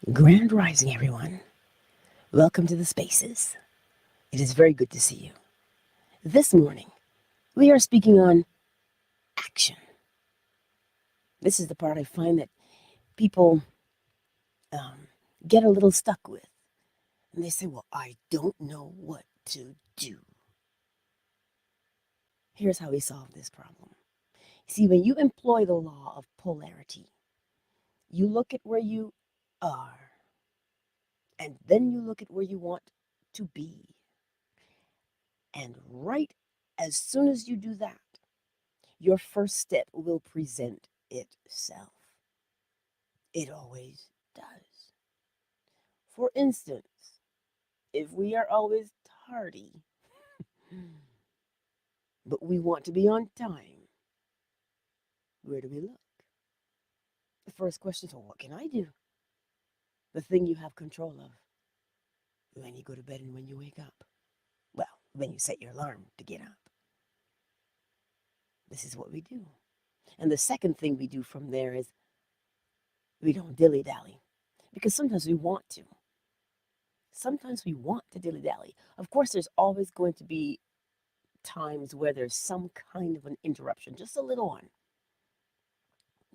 Grand Rising, everyone. Welcome to the Spaces. It is very good to see you. This morning, we are speaking on action. This is the part I find that people get a little stuck with. And they say, well, I don't know what to do. Here's how we solve this problem. See, when you employ the law of polarity, you look at where you are, and then you look at where you want to be. And right as soon as you do that, your first step will present itself. It always does. For instance, if we are always tardy, but we want to be on time, where do we look? The first question is, well, what can I do? The thing you have control of when you go to bed and when you wake up. Well, when you set your alarm to get up. This is what we do. And the second thing we do from there is we don't dilly-dally. Because sometimes we want to. Sometimes we want to dilly-dally. Of course, there's always going to be times where there's some kind of an interruption, just a little one.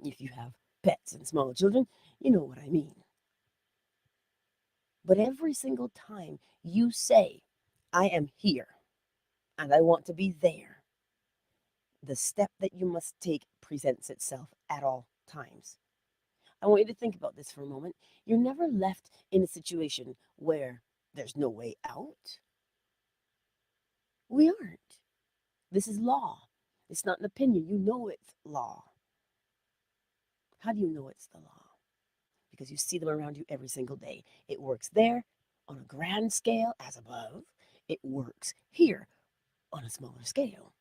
If you have pets and small children, you know what I mean. But every single time you say, I am here and I want to be there, the step that you must take presents itself at all times. I want you to think about this for a moment. You're never left in a situation where there's no way out. We aren't. This is law. It's not an opinion. You know it's law. How do you know it's the law? Because you see them around you every single day. It works there on a grand scale as above. It works here on a smaller scale.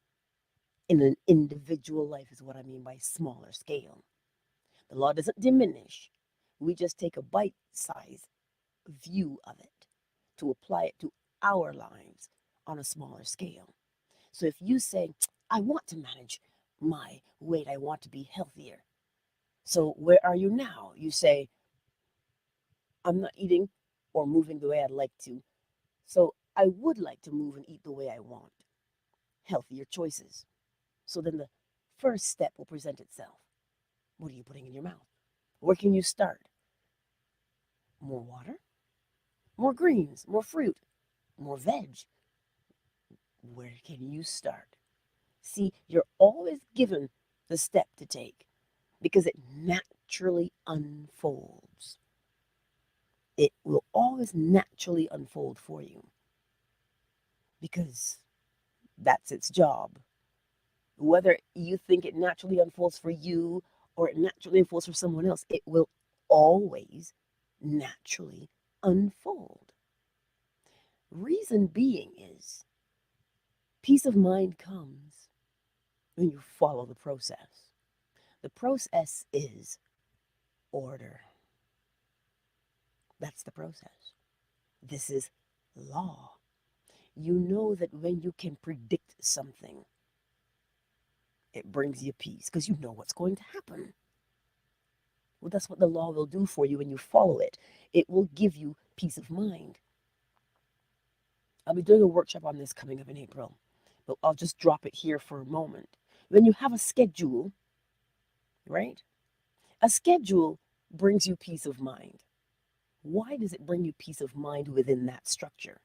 In an individual life is what I mean by smaller scale. The law doesn't diminish. We just take a bite-sized view of it to apply it to our lives on a smaller scale. So if you say, I want to manage my weight, I want to be healthier. So where are you now? You say, I'm not eating or moving the way I'd like to. So I would like to move and eat the way I want. Healthier choices. So then the first step will present itself. What are you putting in your mouth? Where can you start? More water? More greens? More fruit? More veg? Where can you start? See, you're always given the step to take because it naturally unfolds. It will always naturally unfold for you because that's its job. Whether you think it naturally unfolds for you or it naturally unfolds for someone else, it will always naturally unfold. Reason being is peace of mind comes when you follow the process. The process is order. That's the process. This is law. You know that when you can predict something, it brings you peace because you know what's going to happen. Well, that's what the law will do for you when you follow it. It will give you peace of mind. I'll be doing a workshop on this coming up in April, but I'll just drop it here for a moment. When you have a schedule, right? A schedule brings you peace of mind. Why does it bring you peace of mind within that structure?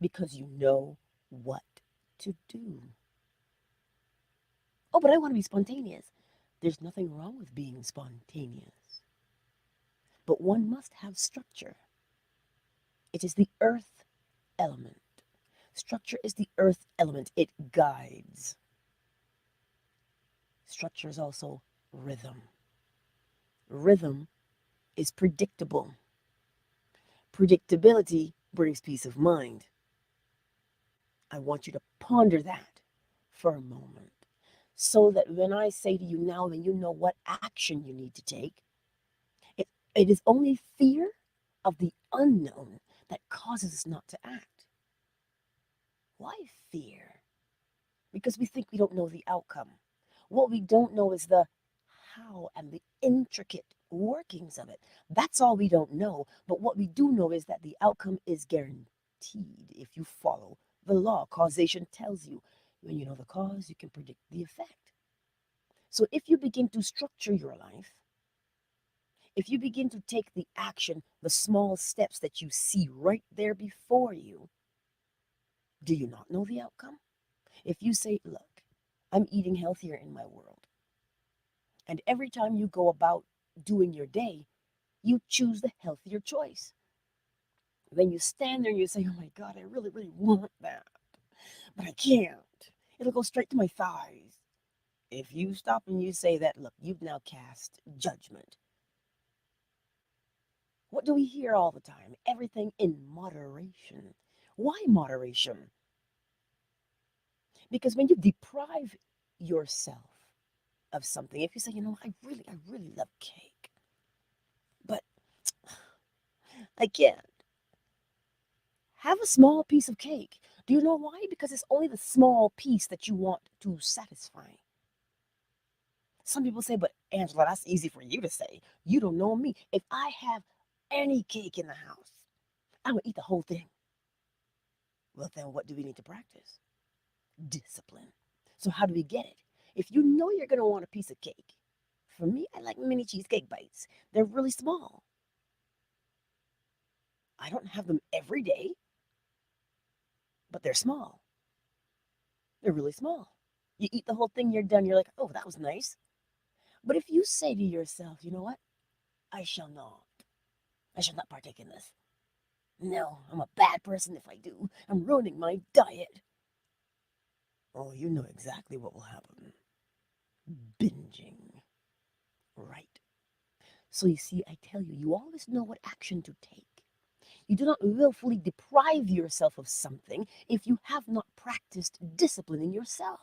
Because you know what to do. Oh, but I want to be spontaneous. There's nothing wrong with being spontaneous. But one must have structure. It is the earth element. Structure is the earth element. It guides. Structure is also rhythm. Rhythm is predictable. Predictability brings peace of mind. I want you to ponder that for a moment so that when I say to you now, then you know what action you need to take. It is only fear of the unknown that causes us not to act. Why fear? Because we think we don't know the outcome. What we don't know is the how and the intricate workings of it. That's all we don't know. But what we do know is that the outcome is guaranteed if you follow the law. Causation tells you when you know the cause, you can predict the effect. So if you begin to structure your life, if you begin to take the action, the small steps that you see right there before you, do you not know the outcome? If you say, look, I'm eating healthier in my world, and every time you go about doing your day, you choose the healthier choice. Then you stand there and you say, oh my God, I really, really want that, but I can't. It'll go straight to my thighs. If you stop and you say that, look, you've now cast judgment. What do we hear all the time? Everything in moderation. Why moderation? Because when you deprive yourself of something, if you say, you know, I really love cake, but I can't have a small piece of cake. Do you know why? Because it's only the small piece that you want to satisfy. Some people say, but Angela, that's easy for you to say. You don't know me. If I have any cake in the house, I'm going to eat the whole thing. Well, then what do we need to practice? Discipline. So how do we get it? If you know you're going to want a piece of cake, for me, I like mini cheesecake bites. They're really small. I don't have them every day, but they're small. They're really small. You eat the whole thing, you're done. You're like, oh, that was nice. But if you say to yourself, you know what? I shall not. I shall not partake in this. No, I'm a bad person if I do. I'm ruining my diet. Oh, you know exactly what will happen. Binging. Right. So you see, I tell you, you always know what action to take. You do not willfully deprive yourself of something if you have not practiced disciplining yourself.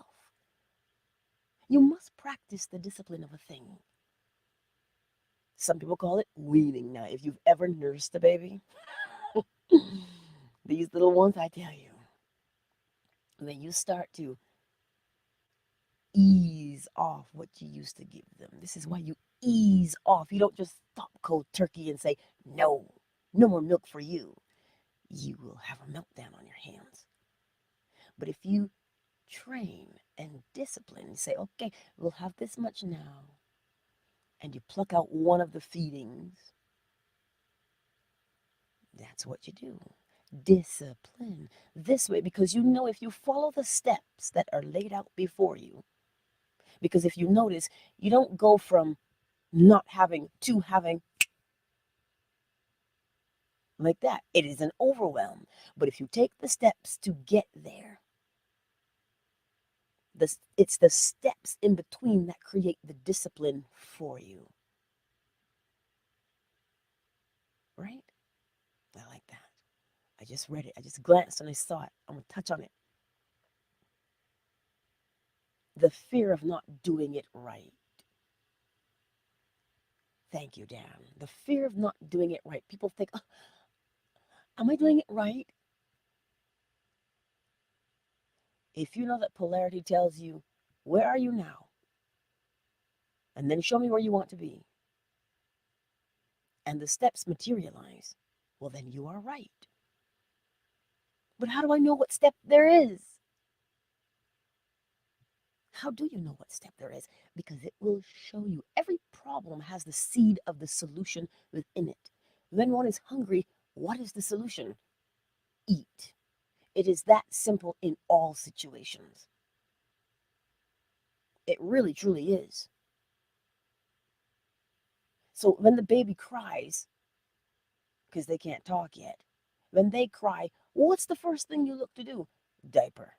You must practice the discipline of a thing. Some people call it weaning. Now, if you've ever nursed a baby, these little ones, I tell you, when you start to ease off what you used to give them, this is why you ease off. You don't just stop cold turkey and say, no, no more milk for you. You will have a meltdown on your hands. But if you train and discipline, you say, okay, we'll have this much now, and you pluck out one of the feedings, that's what you do. Discipline this way, because you know if you follow the steps that are laid out before you, because if you notice, you don't go from not having to having like that. It is an overwhelm. But if you take the steps to get there, it's the steps in between that create the discipline for you. Right? I like that. I just read it. I just glanced and I saw it. I'm going to touch on it. The fear of not doing it right. Thank you, Dan. The fear of not doing it right. People think, oh, am I doing it right? If you know that polarity tells you, where are you now? And then show me where you want to be. And the steps materialize. Well, then you are right. But how do I know what step there is? How do you know what step there is? Because it will show you. Every problem has the seed of the solution within it. When one is hungry, what is the solution? Eat. It is that simple in all situations. It really, truly is. So when the baby cries, because they can't talk yet, when they cry, what's the first thing you look to do? Diaper.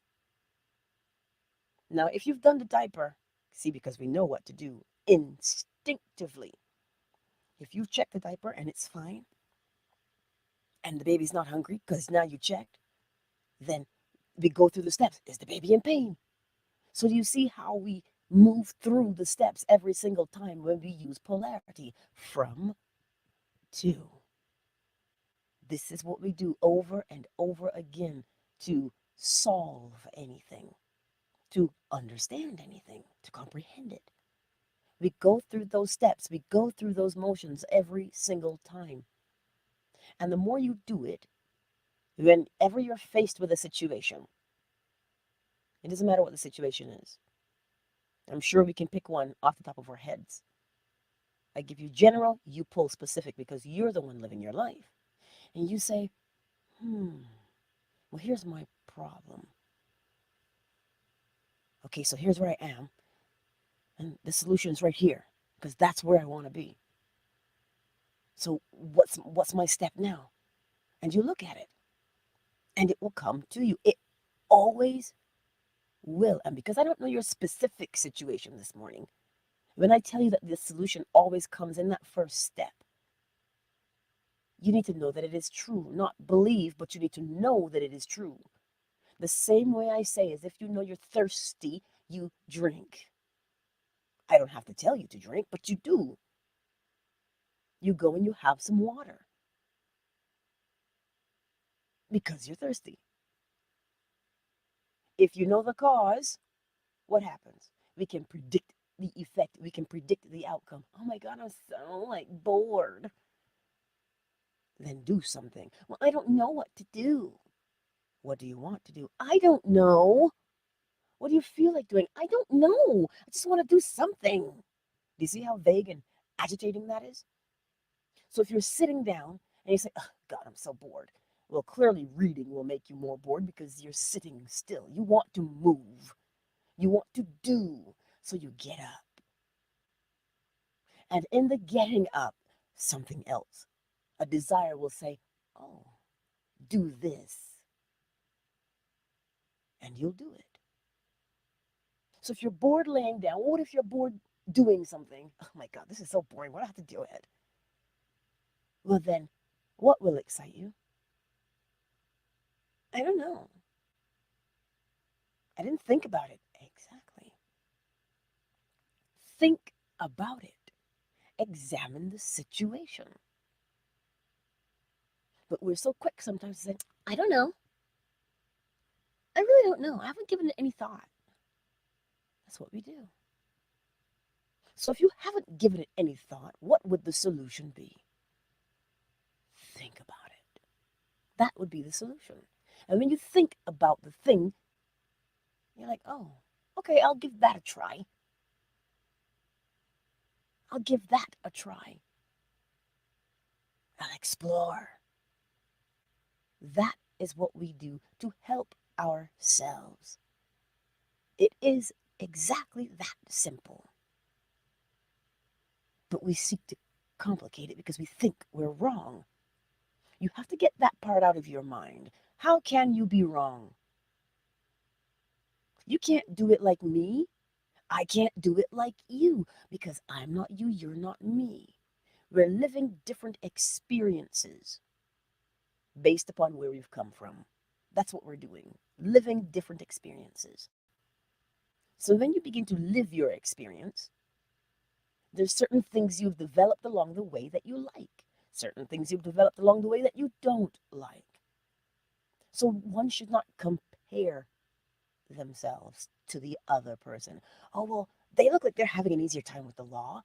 Now, if you've done the diaper, see, because we know what to do instinctively. If you check the diaper and it's fine, and the baby's not hungry because now you checked, then we go through the steps. Is the baby in pain? So do you see how we move through the steps every single time when we use polarity? From to. This is what we do over and over again to solve anything, to understand anything, to comprehend it. We go through those steps, we go through those motions every single time. And the more you do it, whenever you're faced with a situation, it doesn't matter what the situation is. I'm sure we can pick one off the top of our heads. I give you general, you pull specific because you're the one living your life. And you say, well, here's my problem. Okay, so here's where I am. And the solution is right here because that's where I want to be. So what's my step now? And you look at it and it will come to you. It always will. And because I don't know your specific situation this morning, when I tell you that the solution always comes in that first step, you need to know that it is true. Not believe, but you need to know that it is true. The same way I say is if you know you're thirsty, you drink. I don't have to tell you to drink, but you do. You go and you have some water because you're thirsty. If you know the cause, what happens? We can predict the effect. We can predict the outcome. Oh my God, I'm so bored. Then do something. Well, I don't know what to do. What do you want to do? I don't know. What do you feel like doing? I don't know. I just want to do something. Do you see how vague and agitating that is? So if you're sitting down and you say, oh, God, I'm so bored. Well, clearly reading will make you more bored because you're sitting still. You want to move. You want to do. So you get up. And in the getting up, something else, a desire will say, oh, do this. And you'll do it. So if you're bored laying down, what if you're bored doing something? Oh my God, this is so boring. What do I have to do it? Well, then, what will excite you? I don't know. I didn't think about it. Exactly. Think about it. Examine the situation. But we're so quick sometimes to say, I don't know. I really don't know. I haven't given it any thought. That's what we do. So if you haven't given it any thought, what would the solution be? Think about it. That would be the solution. And when you think about the thing, you're like, oh, okay, I'll give that a try. I'll give that a try. I'll explore. That is what we do to help ourselves. It is exactly that simple. But we seek to complicate it because we think we're wrong. You have to get that part out of your mind. How can you be wrong? You can't do it like me. I can't do it like you because I'm not you, you're not me. We're living different experiences based upon where we've come from. That's what we're doing, living different experiences. So when you begin to live your experience, there's certain things you've developed along the way that you like, certain things you've developed along the way that you don't like. So one should not compare themselves to the other person. Oh, well, they look like they're having an easier time with the law.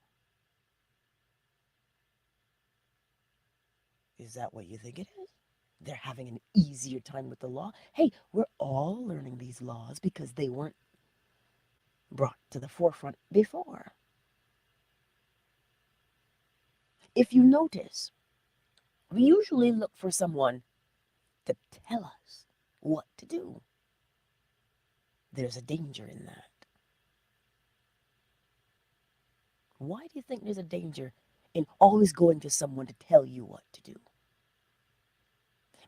Is that what you think it is? They're having an easier time with the law. Hey, we're all learning these laws because they weren't brought to the forefront before. If you notice, we usually look for someone to tell us what to do. There's a danger in that. Why do you think there's a danger in always going to someone to tell you what to do?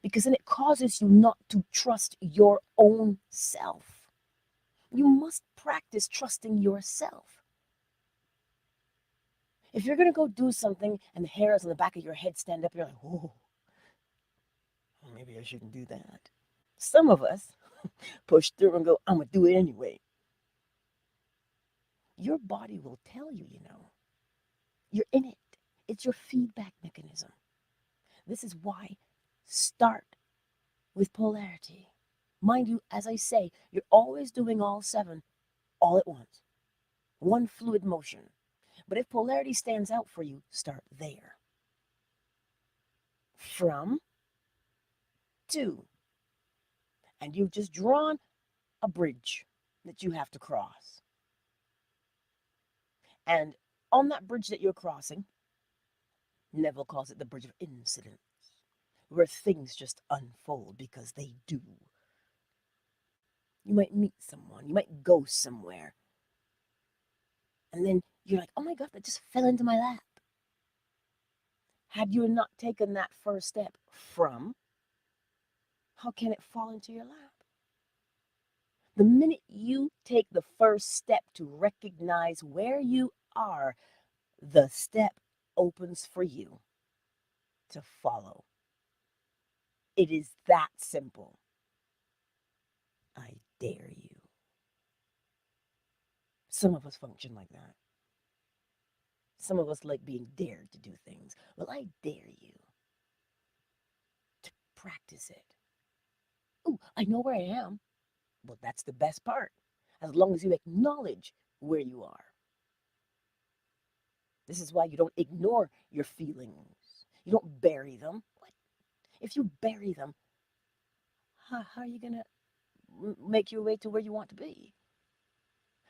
Because then it causes you not to trust your own self. You must practice trusting yourself. If you're going to go do something and the hairs on the back of your head stand up, you're like, whoa, maybe I shouldn't do that. Some of us push through and go, I'm going to do it anyway. Your body will tell you, You're in it. It's your feedback mechanism. This is why start with polarity. Mind you, as I say, you're always doing all 7 all at once. One fluid motion. But if polarity stands out for you, start there. From, to. And you've just drawn a bridge that you have to cross. And on that bridge that you're crossing, Neville calls it the bridge of incidents, where things just unfold because they do. You might meet someone, you might go somewhere, and then you're like, oh my God, that just fell into my lap. Had you not taken that first step from, how can it fall into your lap? The minute you take the first step to recognize where you are, the step opens for you to follow. It is that simple. I dare you. Some of us function like that. Some of us like being dared to do things. Well, I dare you to practice it. Oh, I know where I am. Well, that's the best part. As long as you acknowledge where you are. This is why you don't ignore your feelings. You don't bury them. What? If you bury them, how are you going to make your way to where you want to be?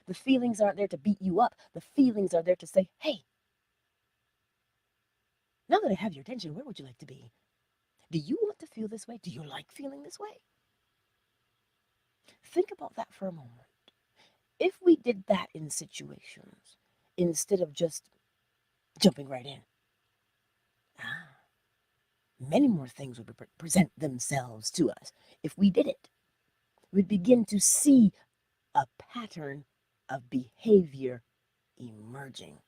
The feelings aren't there to beat you up. The feelings are there to say, hey, now that I have your attention, where would you like to be? Do you want to feel this way? Do you like feeling this way? Think about that for a moment. If we did that in situations, instead of just jumping right in, many more things would present themselves to us. If we did it, we'd begin to see a pattern of behavior emerging.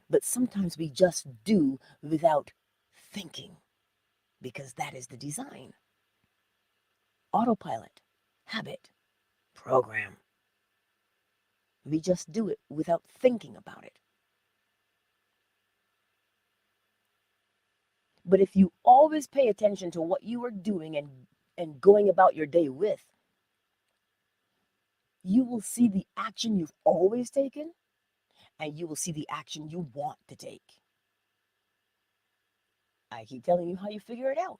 But sometimes we just do without thinking, because that is the design. Autopilot, habit, program. We just do it without thinking about it. But if you always pay attention to what you are doing and going about your day with, you will see the action you've always taken, and you will see the action you want to take. I keep telling you how you figure it out.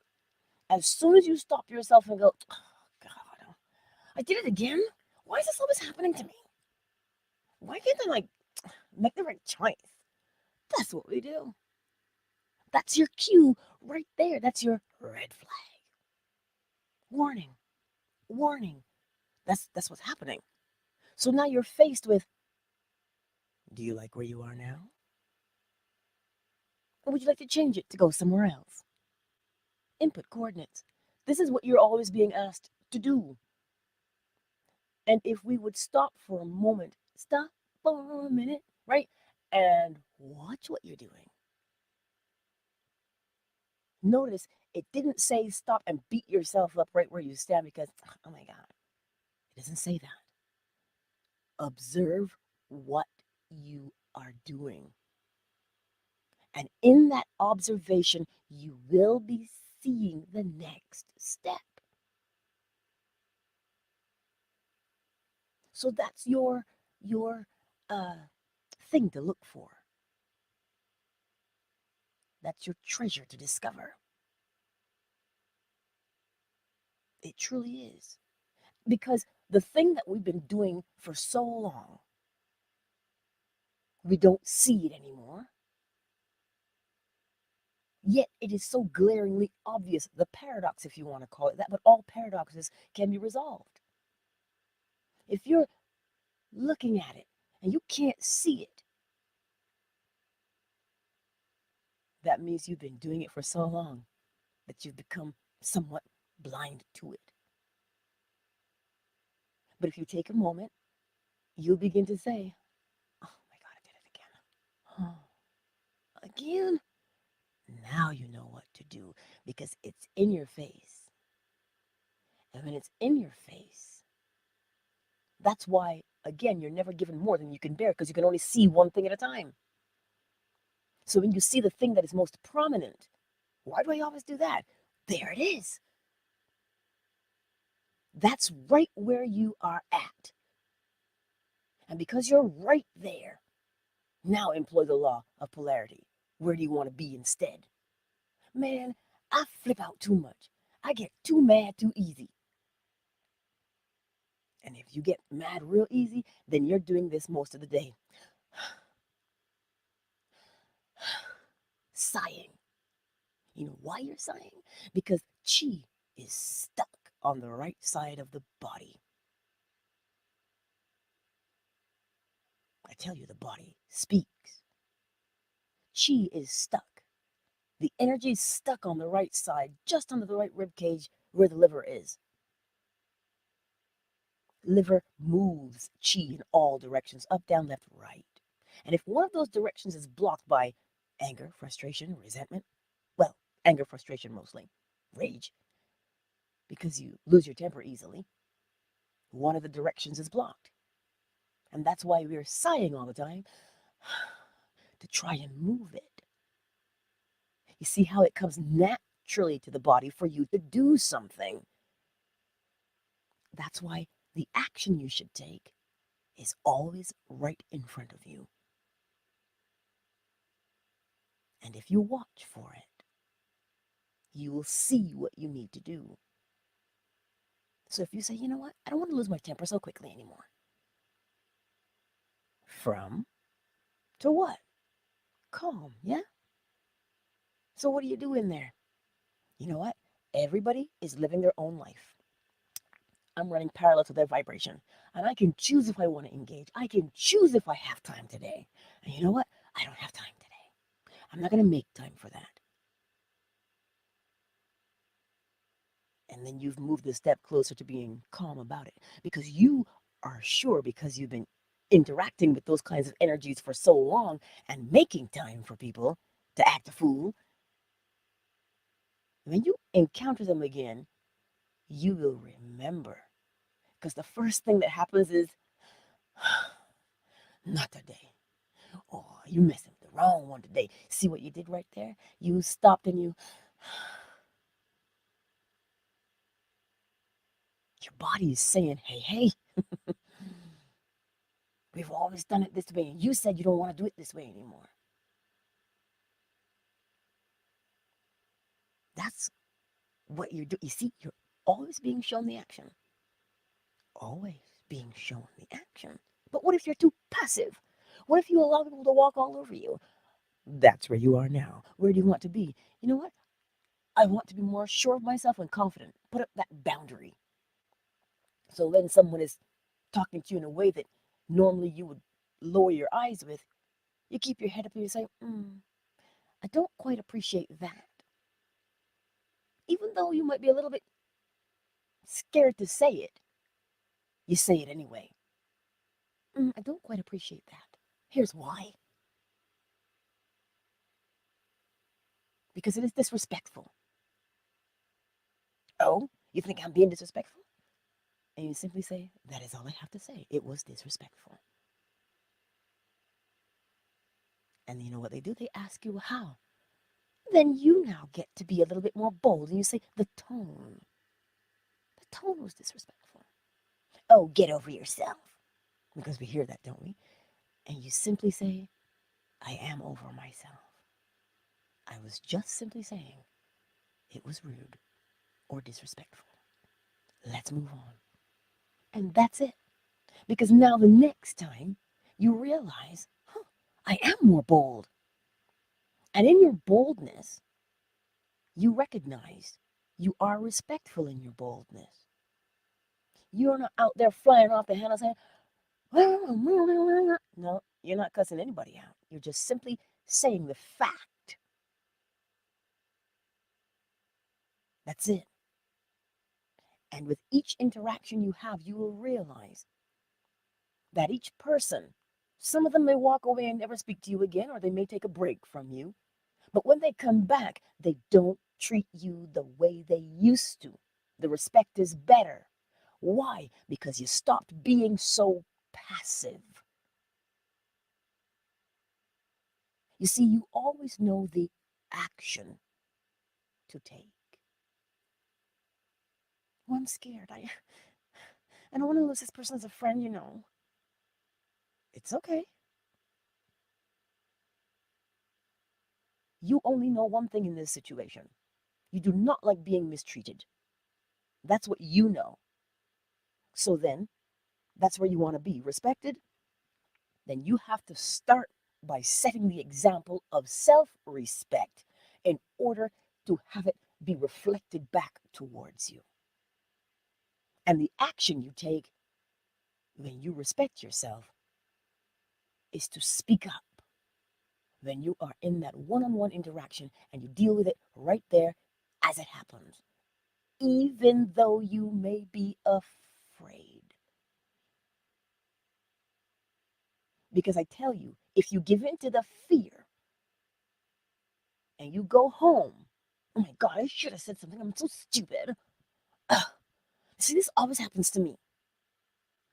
As soon as you stop yourself and go, oh, God, I did it again? Why is this always happening to me? Why can't I, make the right choice? That's what we do. That's your cue right there. That's your red flag. Warning, warning. That's what's happening. So now you're faced with, do you like where you are now? Or would you like to change it to go somewhere else? Input coordinates. This is what you're always being asked to do. And if we would stop for a moment, stop for a minute, right? And watch what you're doing. Notice it didn't say stop and beat yourself up right where you stand because, oh my God, it doesn't say that. Observe what you are doing. And in that observation, you will be seeing the next step. So that's your thing to look for. That's your treasure to discover. It truly is. Because the thing that we've been doing for so long, we don't see it anymore. Yet it is so glaringly obvious, the paradox, if you want to call it that, but all paradoxes can be resolved. If you're looking at it and you can't see it, that means you've been doing it for so long that you've become somewhat blind to it. But if you take a moment, you'll begin to say, oh my God, I did it again. Oh, again? Now you know what to do because it's in your face. And when it's in your face, that's why, again, you're never given more than you can bear because you can only see one thing at a time. So when you see the thing that is most prominent, why do I always do that? There it is. That's right where you are at. And because you're right there, Now employ the law of polarity. Where do you want to be instead? Man, I flip out too much. I get too mad too easy. And if you get mad real easy, then you're doing this most of the day. Sighing. You know why you're sighing? Because chi is stuck on the right side of the body. I tell you, the body speaks. Chi is stuck. The energy is stuck on the right side, just under the right rib cage where the liver is. Liver moves chi in all directions, up, down, left, right. And if one of those directions is blocked by anger, frustration, resentment, well, anger, frustration mostly, rage, because you lose your temper easily, one of the directions is blocked. And that's why we're sighing all the time to try and move it. You see how it comes naturally to the body for you to do something. That's why the action you should take is always right in front of you. And if you watch for it, you will see what you need to do. So if you say, you know what, I don't want to lose my temper so quickly anymore. From to what? Calm, yeah? So what do you do in there? You know what? Everybody is living their own life. I'm running parallel to their vibration. And I can choose if I want to engage. I can choose if I have time today. And you know what? I don't have time today. I'm not going to make time for that. And then you've moved a step closer to being calm about it because you are sure, because you've been interacting with those kinds of energies for so long and making time for people to act a fool. When you encounter them again, you will remember. Because the first thing that happens is, not today. Oh, you messing with the wrong one today. See what you did right there? You stopped and your body is saying, hey, hey, we've always done it this way. And you said you don't want to do it this way anymore. That's what you're doing. You see, you're always being shown the action. Always being shown the action. But what if you're too passive? What if you allow people to walk all over you? That's where you are now. Where do you want to be? You know what? I want to be more sure of myself and confident. Put up that boundary. So when someone is talking to you in a way that normally you would lower your eyes with, you keep your head up and you say, I don't quite appreciate that. Even though you might be a little bit scared to say it, you say it anyway. I don't quite appreciate that. Here's why. Because it is disrespectful. Oh, you think I'm being disrespectful? And you simply say, that is all I have to say. It was disrespectful. And you know what they do? They ask you how. Then you now get to be a little bit more bold and you say, the tone. The tone was disrespectful. Oh, get over yourself. Because we hear that, don't we? And you simply say, I am over myself. I was just simply saying it was rude or disrespectful. Let's move on. And that's it. Because now the next time you realize, I am more bold. And in your boldness, you recognize you are respectful in your boldness. You're not out there flying off the handle saying, no, you're not cussing anybody out. You're just simply saying the fact. That's it. And with each interaction you have, you will realize that each person, some of them may walk away and never speak to you again, or they may take a break from you. But when they come back, they don't treat you the way they used to. The respect is better. Why? Because you stopped being so passive. You see, you always know the action to take. Well, I'm scared. I don't want to lose this person as a friend, you know. It's okay. You only know one thing in this situation. You do not like being mistreated. That's what you know. So then, that's where you want to be respected. Then you have to start by setting the example of self respect in order to have it be reflected back towards you. And the action you take when you respect yourself is to speak up when you are in that one on one interaction and you deal with it right there as it happens, even though you may be afraid. Because I tell you, if you give in to the fear and you go home, oh my God, I should have said something. I'm so stupid. Ugh. See, this always happens to me.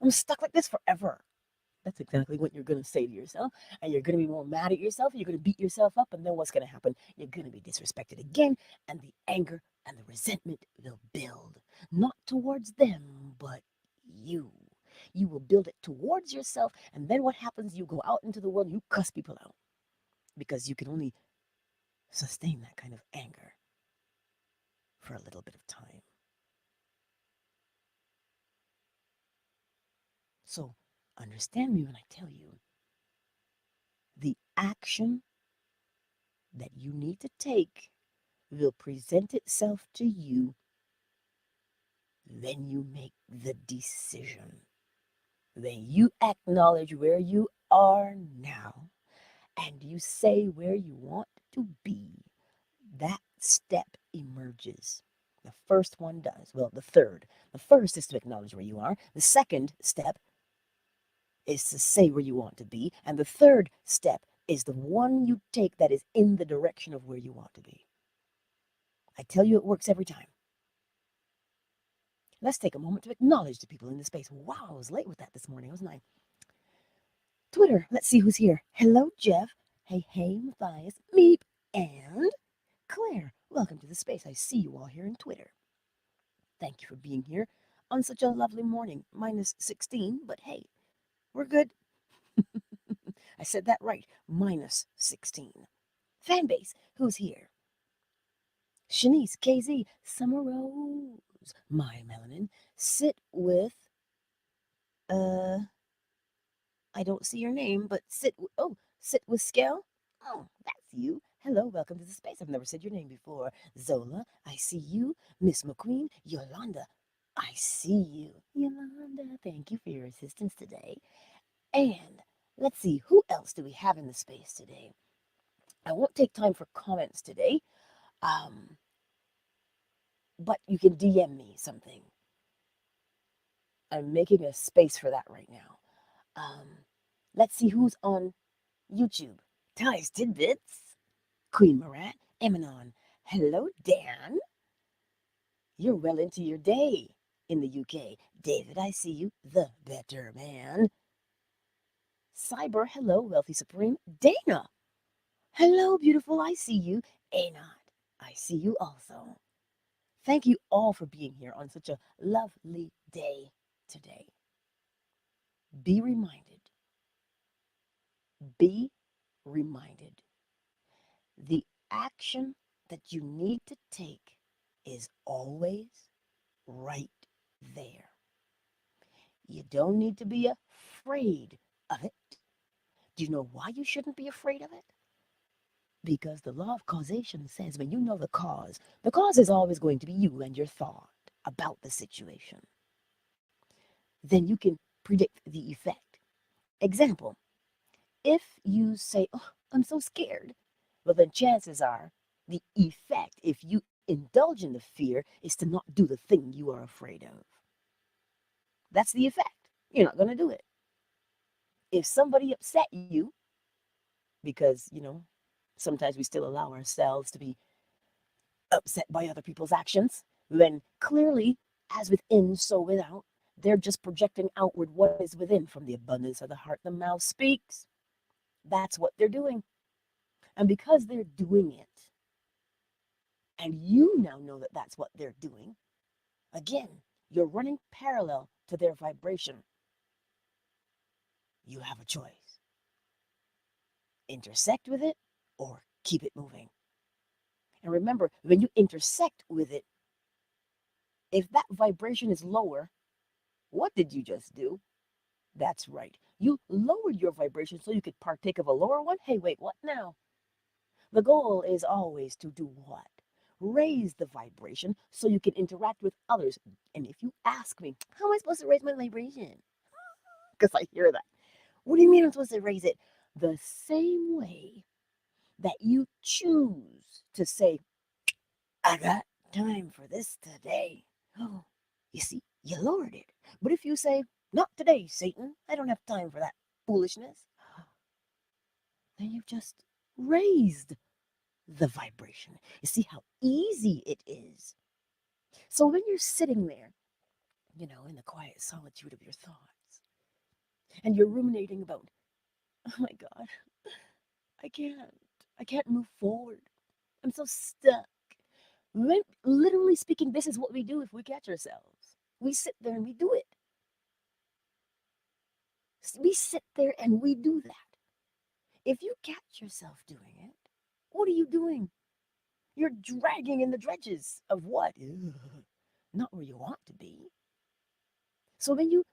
I'm stuck like this forever. That's exactly what you're going to say to yourself. And you're going to be more mad at yourself. You're going to beat yourself up. And then what's going to happen? You're going to be disrespected again. And the anger and the resentment will build. Not towards them, but you. You will build it towards yourself. And then what happens? You go out into the world and you cuss people out. Because you can only sustain that kind of anger for a little bit of time. So understand me when I tell you the action that you need to take will present itself to you when you make the decision. When you acknowledge where you are now and you say where you want to be, that step emerges. The first one does. Well, the third. The first is to acknowledge where you are. The second step is to say where you want to be. And the third step is the one you take that is in the direction of where you want to be. I tell you, it works every time. Let's take a moment to acknowledge the people in the space. Wow, I was late with that this morning, wasn't I? Twitter, let's see who's here. Hello, Jeff. Hey, hey, Matthias, Meep, and Claire. Welcome to the space. I see you all here in Twitter. Thank you for being here on such a lovely morning. Minus 16, but hey, we're good. I said that right. Minus 16. Fanbase, who's here? Shanice, KZ, Summer Rose, My Melanin, Sit with, I don't see your name, but Sit with Scale. Oh, that's you. Hello, welcome to the space. I've never said your name before. Zola, I see you. Miss McQueen, Yolanda, I see you. Yolanda, thank you for your assistance today. And let's see, who else do we have in the space today? I won't take time for comments today, but you can DM me something. I'm making a space for that right now. Let's see who's on YouTube. Ty's Tidbits, Queen Marat, Emanon. Hello, Dan. You're well into your day in the UK. David, I see you. The better man. Cyber, hello, Wealthy Supreme. Dana. Hello, beautiful. I see you. Anot, I see you also. Thank you all for being here on such a lovely day today. Be reminded. Be reminded. The action that you need to take is always right there. You don't need to be afraid of it. Do you know why you shouldn't be afraid of it? Because the law of causation says when you know the cause is always going to be you and your thought about the situation. Then you can predict the effect. Example, if you say, oh, I'm so scared, well, then chances are the effect, if you indulge in the fear, is to not do the thing you are afraid of. That's the effect. You're not going to do it. If somebody upset you, because, sometimes we still allow ourselves to be upset by other people's actions, then clearly, as within, so without, they're just projecting outward what is within. From the abundance of the heart, the mouth speaks. That's what they're doing. And because they're doing it, and you now know that that's what they're doing, again, you're running parallel to their vibration. You have a choice. Intersect with it or keep it moving. And remember, when you intersect with it, if that vibration is lower, what did you just do? That's right. You lowered your vibration so you could partake of a lower one. Hey, wait, what now? The goal is always to do what? Raise the vibration so you can interact with others. And if you ask me, how am I supposed to raise my vibration? Because I hear that. What do you mean I'm supposed to raise it? The same way that you choose to say, I got time for this today. Oh, you see, you lowered it. But if you say, not today, Satan, I don't have time for that foolishness, then you've just raised the vibration. You see how easy it is. So when you're sitting there, in the quiet solitude of your thoughts, and you're ruminating about, oh my God, I can't, I can't move forward. I'm so stuck. Literally speaking, this is what we do if we catch ourselves. We sit there and we do it. We sit there and we do that. If you catch yourself doing it, what are you doing? You're dragging in the dredges of what? Ugh, not where you want to be. So when you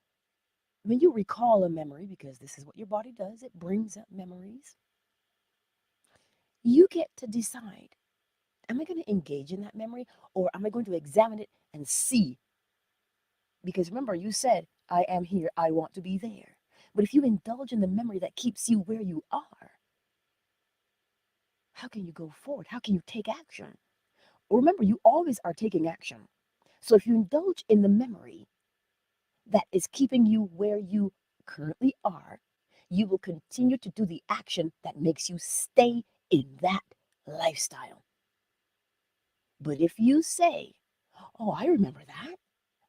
recall a memory, because this is what your body does, it brings up memories, you get to decide, am I going to engage in that memory or am I going to examine it and see? Because remember, you said, I am here, I want to be there. But if you indulge in the memory that keeps you where you are, how can you go forward? How can you take action? Remember, you always are taking action. So if you indulge in the memory that is keeping you where you currently are, you will continue to do the action that makes you stay in that lifestyle. But if you say, oh, I remember that,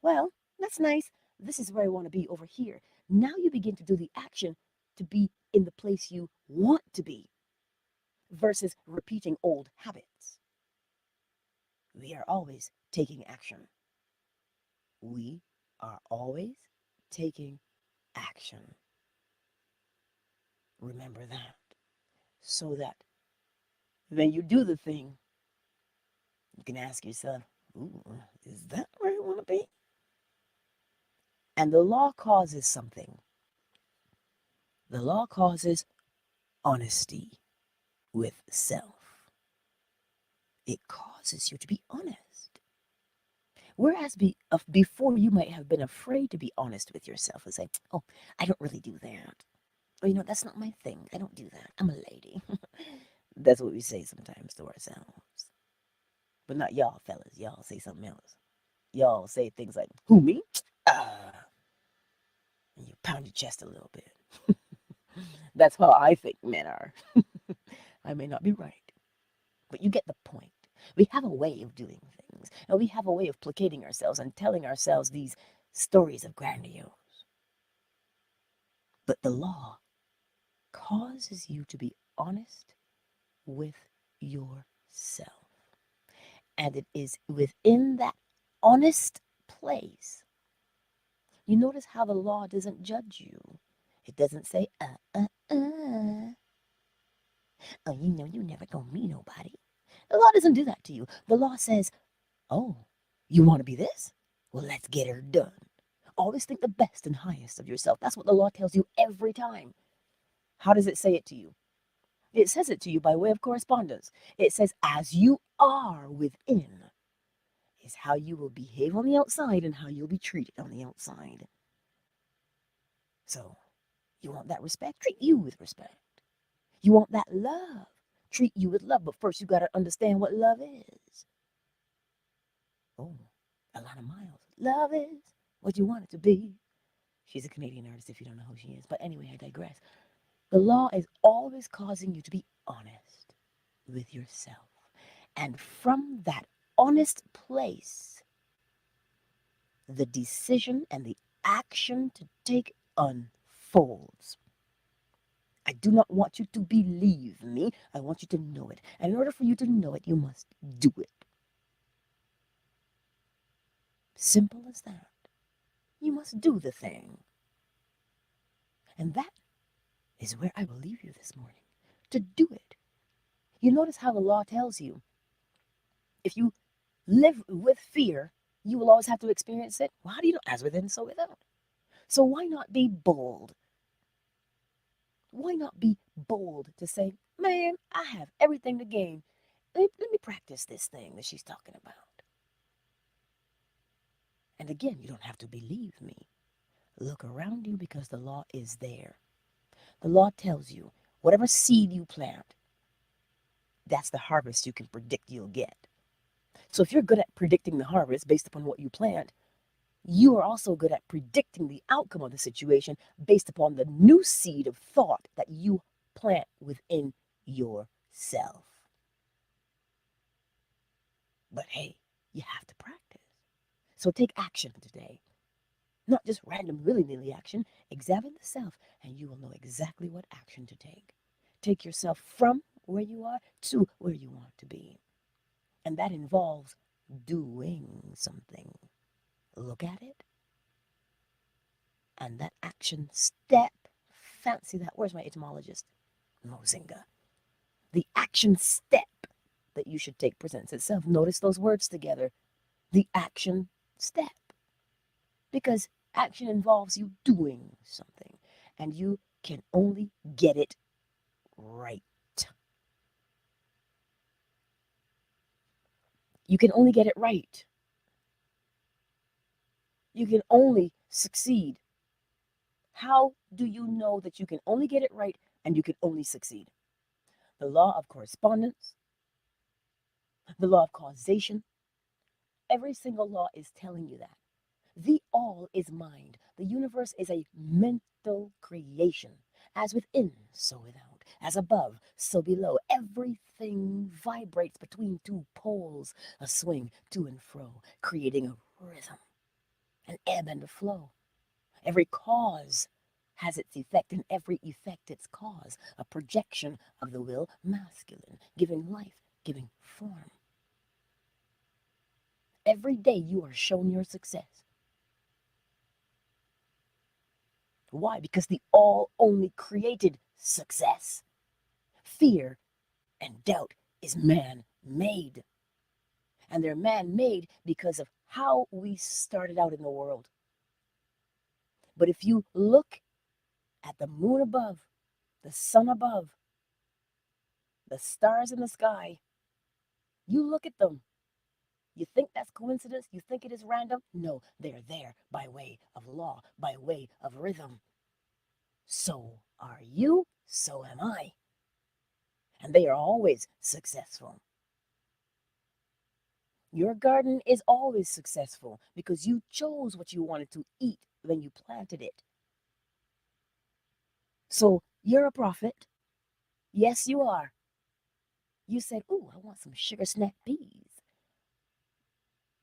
well, that's nice. This is where I want to be over here. Now you begin to do the action to be in the place you want to be versus repeating old habits. We are always taking action. We are always taking action. Remember that. So that when you do the thing, you can ask yourself, ooh, is that where I want to be? And the law causes something. The law causes honesty with self. It causes you to be honest. Whereas before you might have been afraid to be honest with yourself and say, oh, I don't really do that. Or, that's not my thing. I don't do that. I'm a lady. That's what we say sometimes to ourselves. But not y'all, fellas. Y'all say something else. Y'all say things like, who, me? And you pound your chest a little bit. That's how I think men are. I may not be right, but you get the point. We have a way of doing things, and we have a way of placating ourselves and telling ourselves these stories of grandiose. But the law causes you to be honest with yourself. And it is within that honest place. You notice how the law doesn't judge you. It doesn't say, oh, you never gonna meet nobody. The law doesn't do that to you. The law says, oh, you want to be this? Well, let's get her done. Always think the best and highest of yourself. That's what the law tells you every time. How does it say it to you? It says it to you by way of correspondence. It says, as you are within, is how you will behave on the outside and how you'll be treated on the outside. So, you want that respect? Treat you with respect. You want that love? Treat you with love. But first, you got to understand what love is. Oh, Alana Miles. Love is what you want it to be. She's a Canadian artist if you don't know who she is. But anyway, I digress. The law is always causing you to be honest with yourself. And from that honest place, the decision and the action to take unfolds. I do not want you to believe me. I want you to know it. And in order for you to know it, you must do it. Simple as that. You must do the thing. And that is where I will leave you this morning. To do it. You notice how the law tells you, If you live with fear, you will always have to experience it. Well, how do you know? As within, so without. So why not be bold? Why not be bold to say, man, I have everything to gain. Let me practice this thing that she's talking about. And again, you don't have to believe me. Look around you because the law is there. The law tells you whatever seed you plant, that's the harvest you can predict you'll get. So if you're good at predicting the harvest based upon what you plant, you are also good at predicting the outcome of the situation based upon the new seed of thought that you plant within yourself. But hey, you have to practice. So take action today. Not just random willy-nilly action. Examine the self and you will know exactly what action to take. Take yourself from where you are to where you want to be. And that involves doing something. Look at it. And that action step, fancy that, where's my etymologist? Mozinga. The action step that you should take presents itself. Notice those words together. The action step. Because action involves you doing something. And you can only get it right. You can only get it right. You can only succeed. How do you know that you can only get it right and you can only succeed? The law of correspondence, the law of causation, every single law is telling you that. The all is mind. The universe is a mental creation. As within, so without. As above, so below. Everything vibrates between two poles, a swing to and fro, creating a rhythm, an ebb and a flow. Every cause has its effect, and every effect its cause, a projection of the will masculine, giving life, giving form. Every day you are shown your success. Why? Because the all only created success. Fear and doubt is man-made. And they're man-made because of how we started out in the world. But if you look at the moon above, the sun above, the stars in the sky, you look at them. You think that's coincidence? You think it is random? No, they're there by way of law, by way of rhythm. So are you, so am I. And they are always successful. Your garden is always successful because you chose what you wanted to eat when you planted it. So you're a prophet. Yes, you are. You said, "Ooh, I want some sugar snap peas."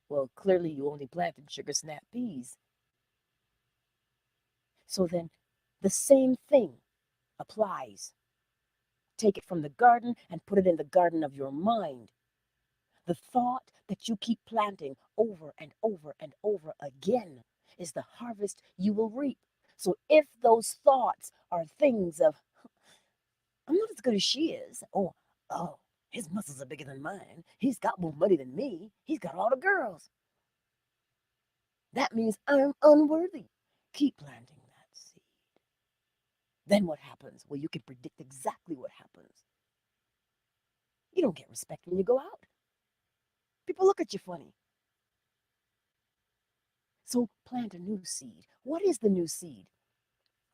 Well, clearly you only planted sugar snap peas. So then the same thing applies. Take it from the garden and put it in the garden of your mind. The thought that you keep planting over and over and over again is the harvest you will reap. So if those thoughts are things of, I'm not as good as she is, or, oh, his muscles are bigger than mine, he's got more money than me, he's got all the girls, that means I'm unworthy. Keep planting that seed. Then what happens? Well, you can predict exactly what happens. You don't get respect when you go out. People look at you funny. So plant a new seed. What is the new seed?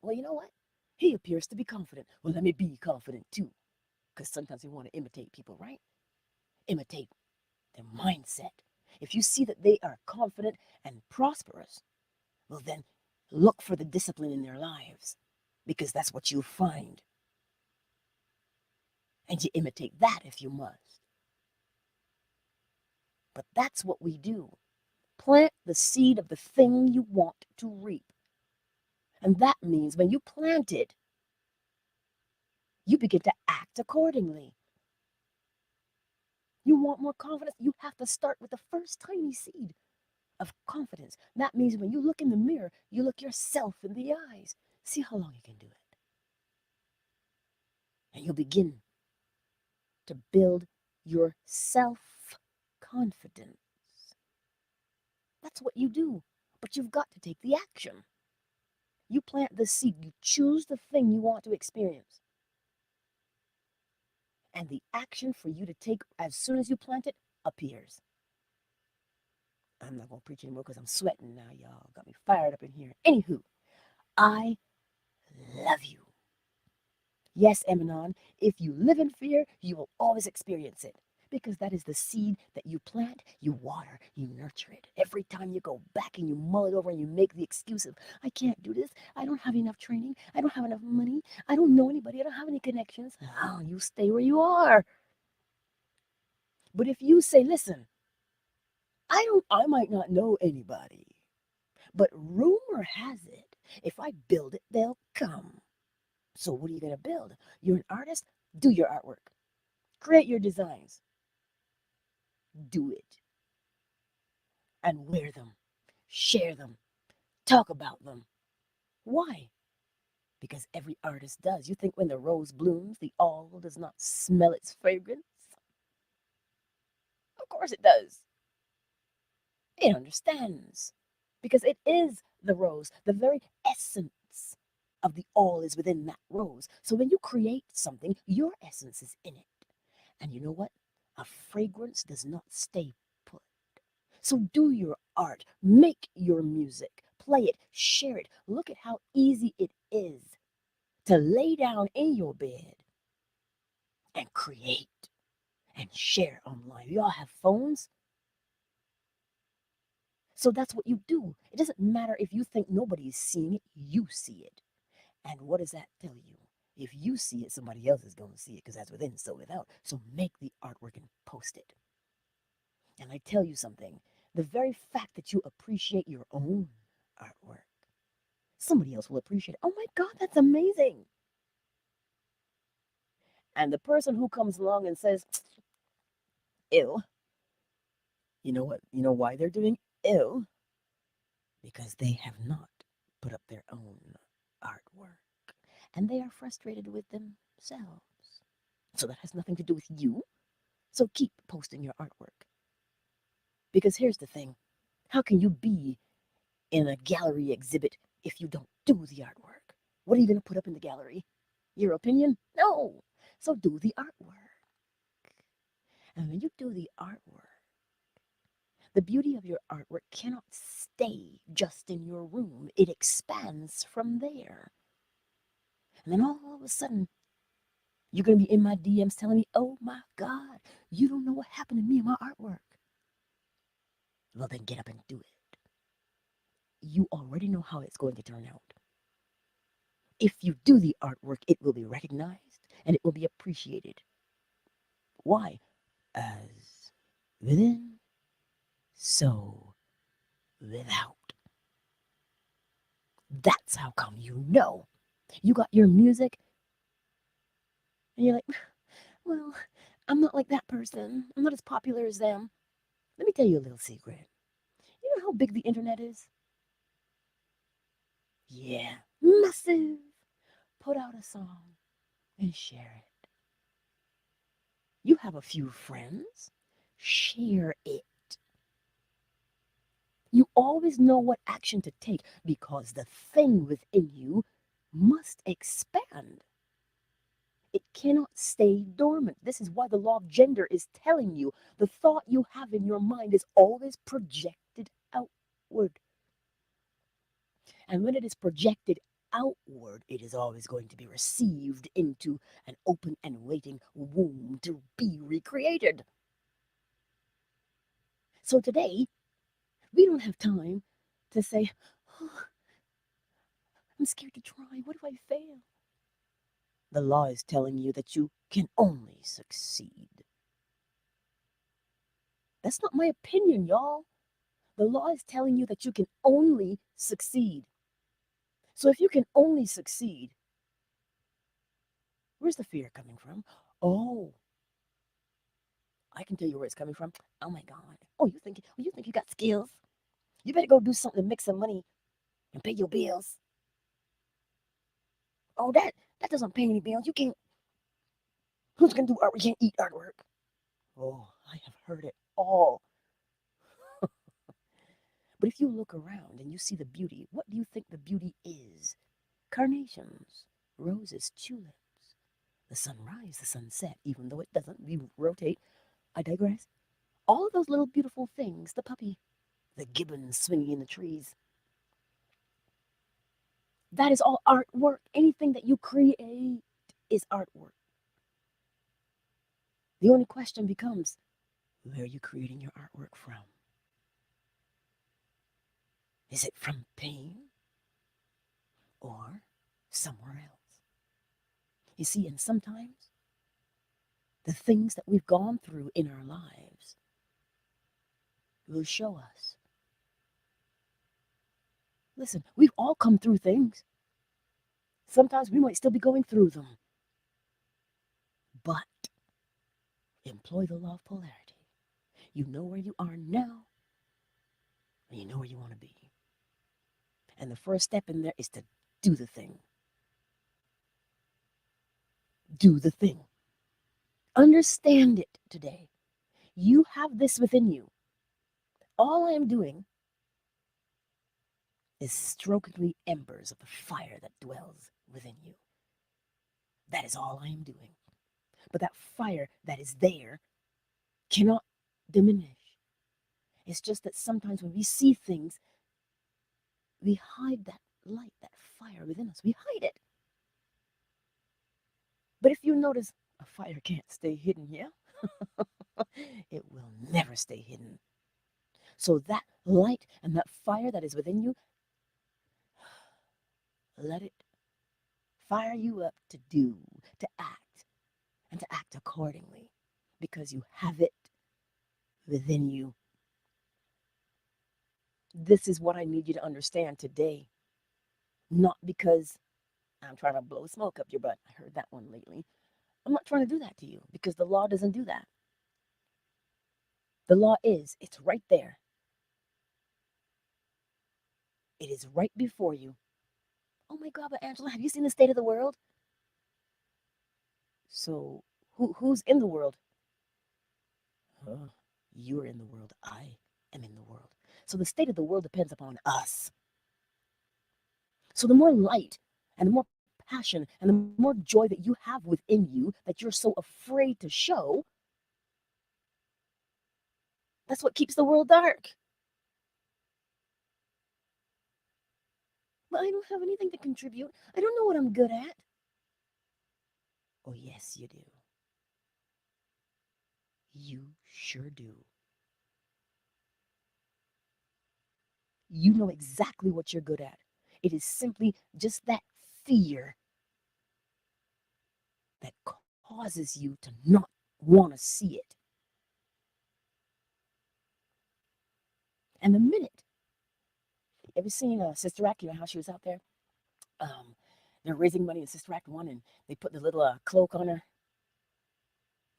Well, you know what? He appears to be confident. Well, let me be confident too. Because sometimes we want to imitate people, right? Imitate their mindset. If you see that they are confident and prosperous, well, then look for the discipline in their lives. Because that's what you'll find. And you imitate that if you must. But that's what we do. Plant the seed of the thing you want to reap. And that means when you plant it, you begin to act accordingly. You want more confidence? You have to start with the first tiny seed of confidence. That means when you look in the mirror, you look yourself in the eyes. See how long you can do it. And you'll begin to build your self-confidence. confidence. That's what you do. But you've got to take the action. You plant the seed. You choose the thing you want to experience. And the action for you to take as soon as you plant it appears. I'm not going to preach anymore because I'm sweating now, y'all. Got me fired up in here. Anywho, I love you. Yes, Emanon, if you live in fear, you will always experience it. Because that is the seed that you plant, you water, you nurture it. Every time you go back and you mull it over and you make the excuse of, I can't do this, I don't have enough training, I don't have enough money, I don't know anybody, I don't have any connections. Oh, you stay where you are. But if you say, listen, I might not know anybody, but rumor has it, if I build it, they'll come. So what are you going to build? You're an artist? Do your artwork. Create your designs. Do it. And wear them. Share them. Talk about them. Why? Because every artist does. You think when the rose blooms, the all does not smell its fragrance? Of course it does. It understands. Because it is the rose. The very essence of the all is within that rose. So when you create something, your essence is in it. And you know what? A fragrance does not stay put. So do your art, make your music, play it, share it. Look at how easy it is to lay down in your bed and create and share online. We all have phones. So that's what you do. It doesn't matter if you think nobody's seeing it, you see it. And what does that tell you? If you see it, somebody else is going to see it because that's within, so without. So make the artwork and post it. And I tell you something, the very fact that you appreciate your own artwork, somebody else will appreciate it. Oh my God, that's amazing. And the person who comes along and says, ew, you know what? You know why they're doing ew? Because they have not put up their own artwork. And they are frustrated with themselves. So that has nothing to do with you. So keep posting your artwork. Because here's the thing. How can you be in a gallery exhibit if you don't do the artwork? What are you going to put up in the gallery? Your opinion? No. So do the artwork. And when you do the artwork, the beauty of your artwork cannot stay just in your room. It expands from there. And then all of a sudden, you're going to be in my DMs telling me, oh my God, you don't know what happened to me in my artwork. Well, then get up and do it. You already know how it's going to turn out. If you do the artwork, it will be recognized and it will be appreciated. Why? As within, so without. That's how come you know. You got your music, and you're like, well, I'm not like that person. I'm not as popular as them. Let me tell you a little secret. You know how big the internet is? Yeah, massive. Put out a song and share it. You have a few friends, share it. You always know what action to take because the thing within you must expand. It cannot stay dormant. This is why the law of gender is telling you the thought you have in your mind is always projected outward. And when it is projected outward, it is always going to be received into an open and waiting womb to be recreated. So today, we don't have time to say, oh, I'm scared to try. What if I fail? The law is telling you that you can only succeed. That's not my opinion, y'all. The law is telling you that you can only succeed. So if you can only succeed, where's the fear coming from? Oh, I can tell you where it's coming from. Oh my God. Oh, you think you got skills? You better go do something to make some money and pay your bills. Oh, that doesn't pay any bills. You can't. Who's gonna do art? We can't eat artwork. Oh, I have heard it all. But if you look around and you see the beauty, what do you think the beauty is? Carnations, roses, tulips, the sunrise, the sunset, even though it doesn't, we rotate. I digress. All of those little beautiful things, the puppy, the gibbons swinging in the trees, that is all artwork. Anything that you create is artwork. The only question becomes, where are you creating your artwork from? Is it from pain or somewhere else? You see, and sometimes the things that we've gone through in our lives will show us. Listen, we've all come through things. Sometimes we might still be going through them. But employ the law of polarity. You know where you are now, and you know where you want to be. And the first step in there is to do the thing. Do the thing. Understand it today. You have this within you. All I am doing is stroking the embers of the fire that dwells within you. That is all I am doing. But that fire that is there cannot diminish. It's just that sometimes when we see things, we hide that light, that fire within us. We hide it. But if you notice, a fire can't stay hidden, yeah? It will never stay hidden. So that light and that fire that is within you, let it fire you up to do, to act, and to act accordingly, because you have it within you. This is what I need you to understand today. Not because I'm trying to blow smoke up your butt. I heard that one lately. I'm not trying to do that to you, because the law doesn't do that. The law is, it's right there. It is right before you. Oh my God, but Angela, have you seen the state of the world? So who's in the world? You're in the world. I am in the world. So the state of the world depends upon us. So the more light and the more passion and the more joy that you have within you that you're so afraid to show, that's what keeps the world dark. But I don't have anything to contribute. I don't know what I'm good at. Oh, yes, you do. You sure do. You know exactly what you're good at. It is simply just that fear that causes you to not want to see it. And the minute, ever seen Sister Act, you know how she was out there? They're raising money in Sister Act 1, and they put the little cloak on her.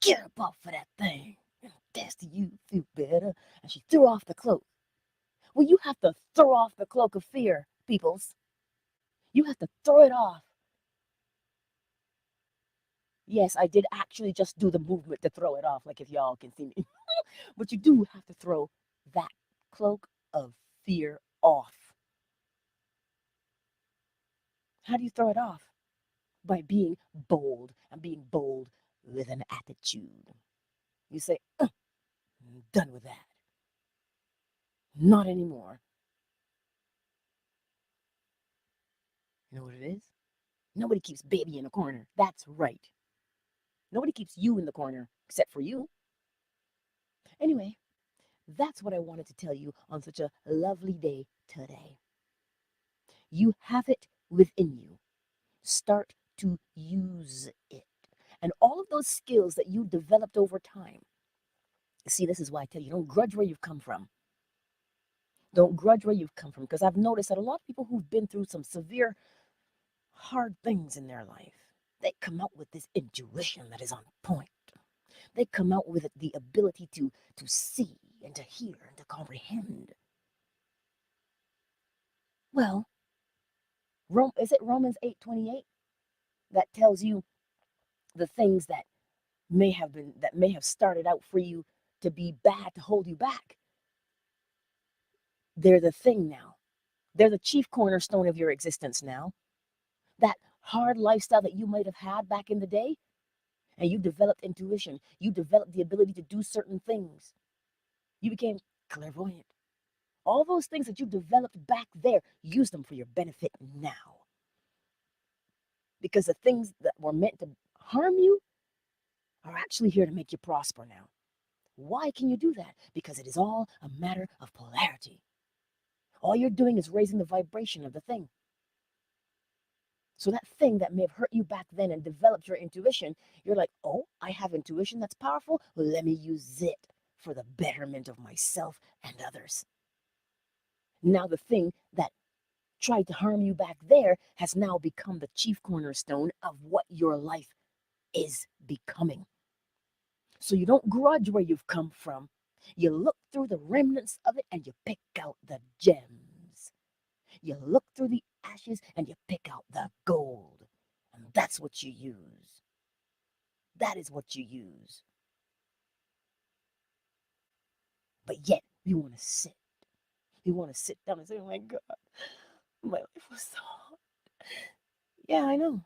Get up off of that thing. That's to you feel better. And she threw off the cloak. Well, you have to throw off the cloak of fear, peoples. You have to throw it off. Yes, I did actually just do the movement to throw it off, like if y'all can see me. But you do have to throw that cloak of fear off. How do you throw it off? By being bold, and being bold with an attitude. You say, I'm done with that. Not anymore. You know what it is? Nobody keeps baby in a corner. That's right. Nobody keeps you in the corner except for you. Anyway, that's what I wanted to tell you on such a lovely day today. You have it within you. Start to use it. And all of those skills that you developed over time. See, this is why I tell you, don't grudge where you've come from. Don't grudge where you've come from, because I've noticed that a lot of people who've been through some severe, hard things in their life, they come out with this intuition that is on point. They come out with the ability to see and to hear and to comprehend. Well, is it Romans 8:28 that tells you the things that may have started out for you to be bad, to hold you back. They're the thing now. They're the chief cornerstone of your existence now. That hard lifestyle that you might have had back in the day, and you developed intuition. You developed the ability to do certain things. You became clairvoyant. All those things that you developed back there, use them for your benefit now. Because the things that were meant to harm you are actually here to make you prosper now. Why can you do that? Because it is all a matter of polarity. All you're doing is raising the vibration of the thing. So that thing that may have hurt you back then and developed your intuition, you're like, oh, I have intuition that's powerful. Let me use it for the betterment of myself and others. Now the thing that tried to harm you back there has now become the chief cornerstone of what your life is becoming. So you don't grudge where you've come from. You look through the remnants of it and you pick out the gems. You look through the ashes and you pick out the gold. And that's what you use. That is what you use. But yet, you want to sit. You want to sit down and say, oh my God, my life was so hard. Yeah, I know.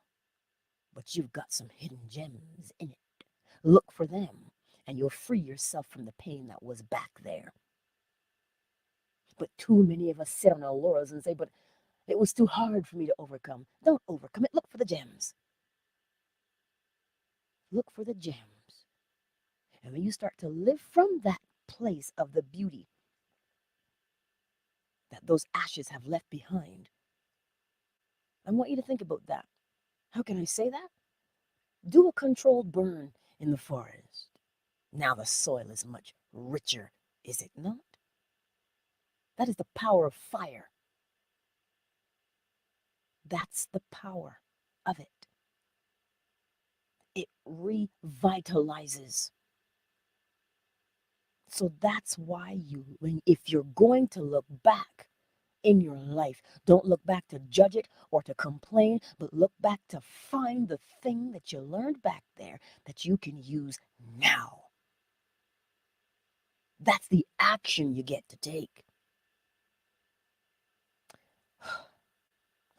But you've got some hidden gems in it. Look for them, and you'll free yourself from the pain that was back there. But too many of us sit on our laurels and say, but it was too hard for me to overcome. Don't overcome it. Look for the gems. Look for the gems. And when you start to live from that place of the beauty that those ashes have left behind, I want you to think about that. How can I say that? Do a controlled burn in the forest. Now the soil is much richer, is it not? That is the power of fire. That's the power of it. It revitalizes. So that's why if you're going to look back in your life, don't look back to judge it or to complain, but look back to find the thing that you learned back there that you can use now. That's the action you get to take.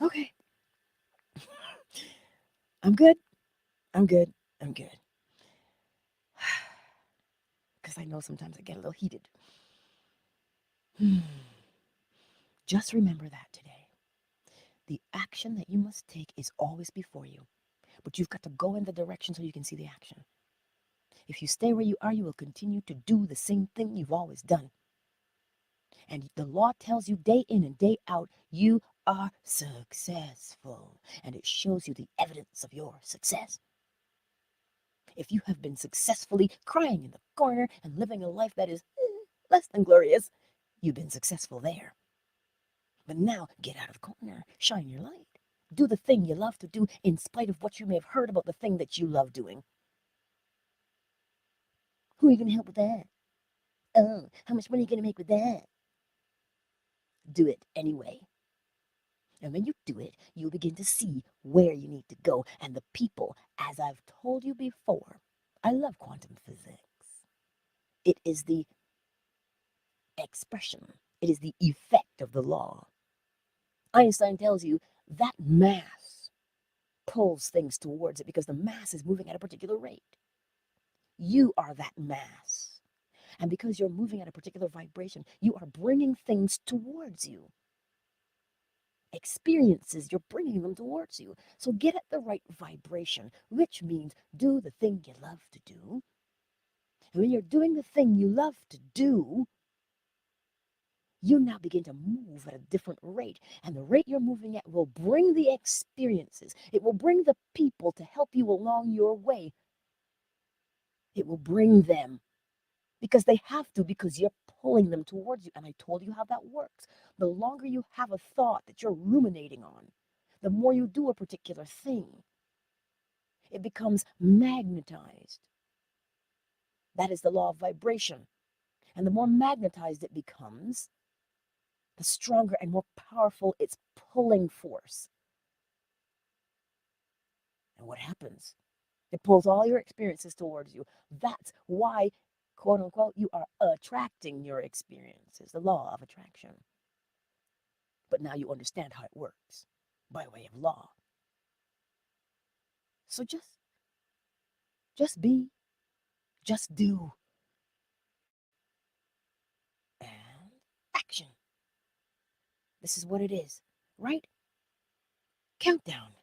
Okay. I'm good. I'm good. I'm good. Because I know sometimes I get a little heated. Just remember that today. The action that you must take is always before you, but you've got to go in the direction so you can see the action. If you stay where you are, you will continue to do the same thing you've always done. And the law tells you day in and day out, you are successful. And it shows you the evidence of your success. If you have been successfully crying in the corner and living a life that is less than glorious, you've been successful there. But now, get out of the corner, shine your light. Do the thing you love to do in spite of what you may have heard about the thing that you love doing. Who are you going to help with that? Oh, how much money are you going to make with that? Do it anyway. And when you do it, you'll begin to see where you need to go. And the people, as I've told you before, I love quantum physics. It is the expression, it is the effect of the law. Einstein tells you that mass pulls things towards it because the mass is moving at a particular rate. You are that mass. And because you're moving at a particular vibration, you are bringing things towards you. Experiences, you're bringing them towards you. So get at the right vibration, which means do the thing you love to do. And when you're doing the thing you love to do, you now begin to move at a different rate. And the rate you're moving at will bring the experiences. It will bring the people to help you along your way. It will bring them because they have to, because you're pulling them towards you. And I told you how that works. The longer you have a thought that you're ruminating on, the more you do a particular thing, it becomes magnetized. That is the law of vibration. And the more magnetized it becomes, the stronger and more powerful its pulling force. And what happens? It pulls all your experiences towards you. That's why quote unquote, you are attracting your experiences, the law of attraction. But now you understand how it works by way of law. So just be, just do, and action. This is what it is, right? Countdown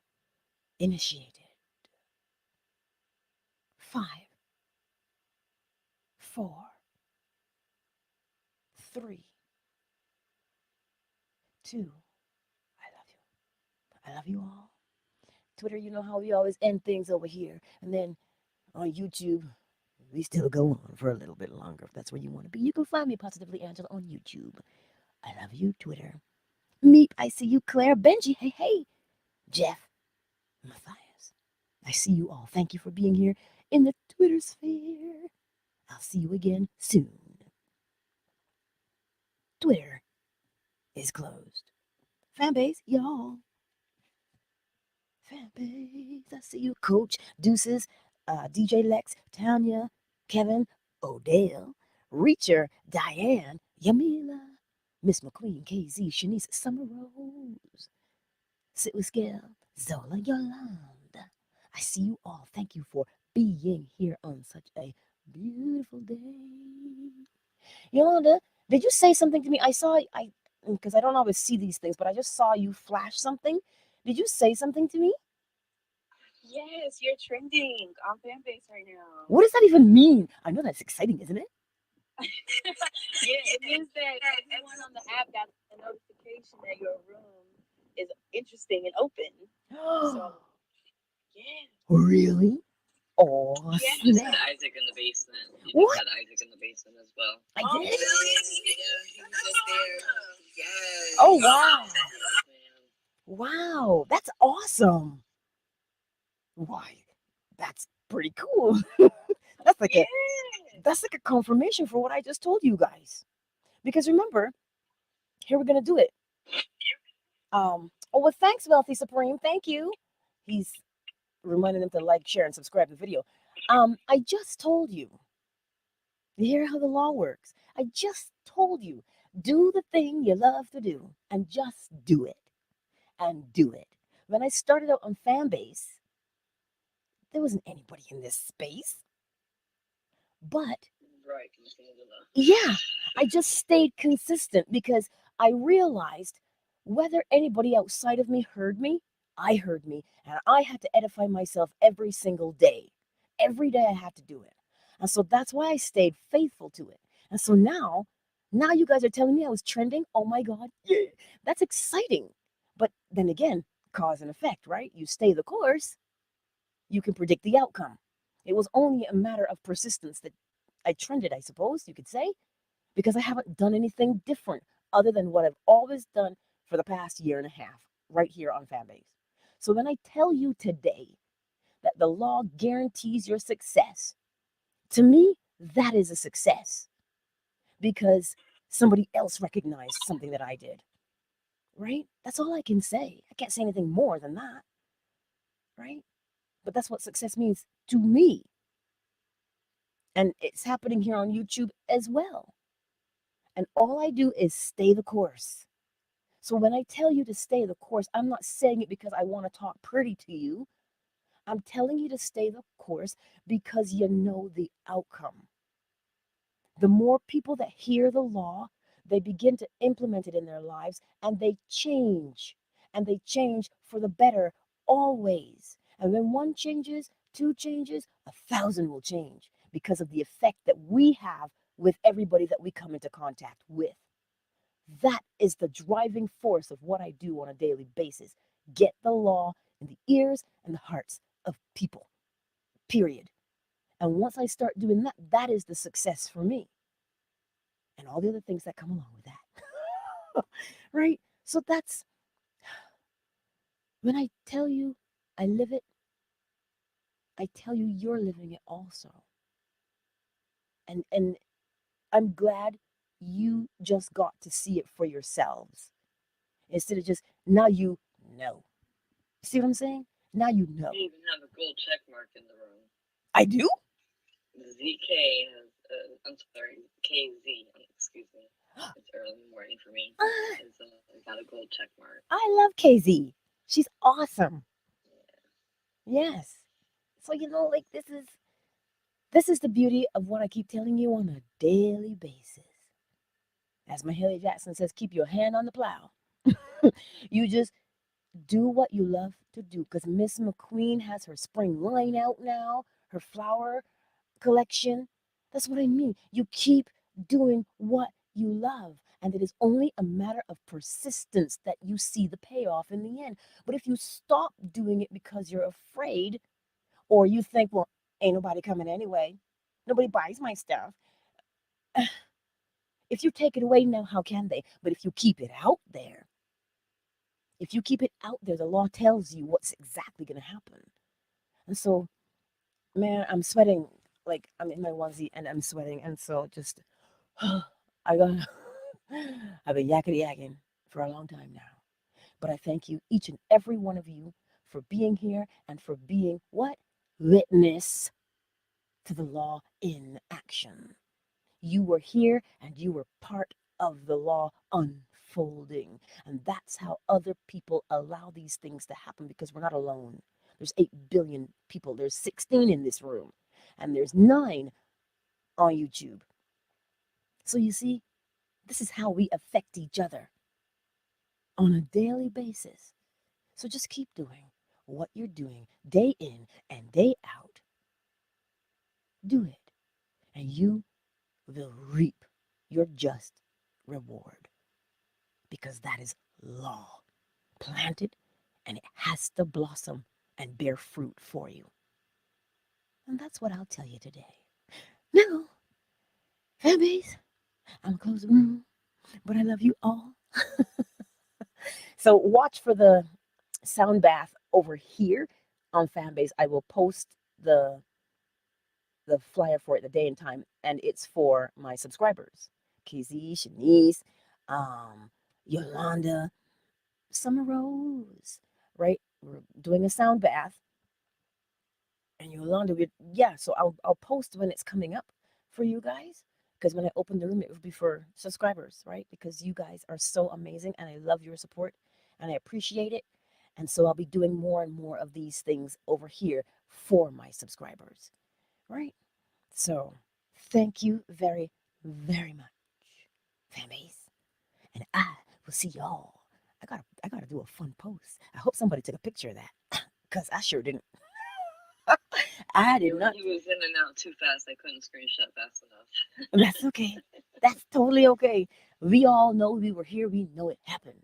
initiated. 5, 4, 3, 2. I love you. I love you all. Twitter, you know how we always end things over here. And then on YouTube, we still go on for a little bit longer if that's where you want to be. You can find me Positively Angela on YouTube. I love you, Twitter. Meep, I see you, Claire, Benji, hey, hey, Jeff, Matthias. I see you all. Thank you for being here in the Twitter sphere. I'll see you again soon. Twitter is closed. Fanbase, y'all. Fanbase, I see you, Coach, Deuces, DJ Lex, Tanya, Kevin, Odell, Reacher, Diane, Yamila, Miss McQueen, KZ, Shanice, Summer Rose, Sit with Scale, Zola, Yolanda. I see you all. Thank you for being here on such a beautiful day. Yolanda, did you say something to me? Because I don't always see these things, but I just saw you flash something. Did you say something to me? Yes, you're trending on Fanbase right now. What does that even mean? I know that's exciting, isn't it? Yeah, it means that everyone on the app got a notification that your room is interesting and open. So, yeah. Really? Oh, Yeah. You just snap. had Isaac in the basement. You What? just had Isaac in the basement as well. I Oh, did? really? Yeah, he was just there. Yes. Oh, wow. Yes, man. Wow. That's awesome. Why? That's pretty cool. That's like Yeah. a confirmation for what I just told you guys. Because remember, here we're gonna do it. Oh well, thanks, Wealthy Supreme. Thank you. He's reminding them to like, share, and subscribe to the video. I just told you. You hear how the law works? I just told you. Do the thing you love to do and just do it. And do it. When I started out on Fanbase, there wasn't anybody in this space. But Right, Miss Angela. yeah, I just stayed consistent because I realized whether anybody outside of me heard me, I heard me, and I had to edify myself every single day. Every day I had to do it. And so that's why I stayed faithful to it. And so now you guys are telling me I was trending. Oh my God. Yeah, that's exciting. But then again, cause and effect, right? You stay the course, you can predict the outcome. It was only a matter of persistence that I trended, I suppose you could say, because I haven't done anything different other than what I've always done for the past year and a half right here on Fanbase. So when I tell you today that the law guarantees your success, to me, that is a success because somebody else recognized something that I did, right? That's all I can say. I can't say anything more than that, right? But that's what success means to me. And it's happening here on YouTube as well. And all I do is stay the course. So when I tell you to stay the course, I'm not saying it because I want to talk pretty to you. I'm telling you to stay the course because you know the outcome. The more people that hear the law, they begin to implement it in their lives and they change. And they change for the better always. And when one changes, two changes, 1,000 will change because of the effect that we have with everybody that we come into contact with. That is the driving force of what I do on a daily basis. Get the law in the ears and the hearts of people, period. And once I start doing that, that is the success for me and all the other things that come along with that. Right? So that's when I tell you I live it, I tell you you're living it also. And I'm glad you just got to see it for yourselves instead of just now you know. See what I'm saying? Now you know. You even have a gold check mark in the room. I do? ZK I'm sorry, KZ. Excuse me. It's early in the morning for me. Ah, It's got a gold check mark. I love KZ. She's awesome. Yeah. Yes. So like this is the beauty of what I keep telling you on a daily basis. As Mahalia Jackson says, keep your hand on the plow. You just do what you love to do. Because Miss McQueen has her spring line out now, her flower collection. That's what I mean. You keep doing what you love. And it is only a matter of persistence that you see the payoff in the end. But if you stop doing it because you're afraid, or you think, well, ain't nobody coming anyway, nobody buys my stuff. If you take it away now, how can they? But if you keep it out there, if you keep it out there, the law tells you what's exactly going to happen. And so, man, I'm sweating. Like, I'm in my onesie and I'm sweating. And so, just, I got, I've been yakety yakking for a long time now. But I thank you, each and every one of you, for being here and for being what? Witness to the law in action. You were here and you were part of the law unfolding. And that's how other people allow these things to happen because we're not alone. There's 8 billion people, there's 16 in this room, and there's 9 on YouTube. So you see, this is how we affect each other on a daily basis. So just keep doing what you're doing day in and day out. Do it, and you will reap your just reward because that is law. Planted, and it has to blossom and bear fruit for you. And that's what I'll tell you today. Now, fan base, I'm gonna close the room, but I love you all. So watch for the sound bath over here on Fanbase. I will post the flyer for it, the day and time, and it's for my subscribers. KZ, Shanice, um, Yolanda, Summer Rose, right? We're doing a sound bath, and Yolanda, yeah. So I'll post when it's coming up for you guys. Because when I open the room, it will be for subscribers, right? Because you guys are so amazing, and I love your support, and I appreciate it. And so I'll be doing more and more of these things over here for my subscribers, right? So thank you very, very much, fanbase. And I will see y'all. I gotta do a fun post. I hope somebody took a picture of that. Cause I sure didn't. I did not. He was in and out too fast. I couldn't screenshot fast enough. That's okay. That's totally okay. We all know we were here. We know it happened.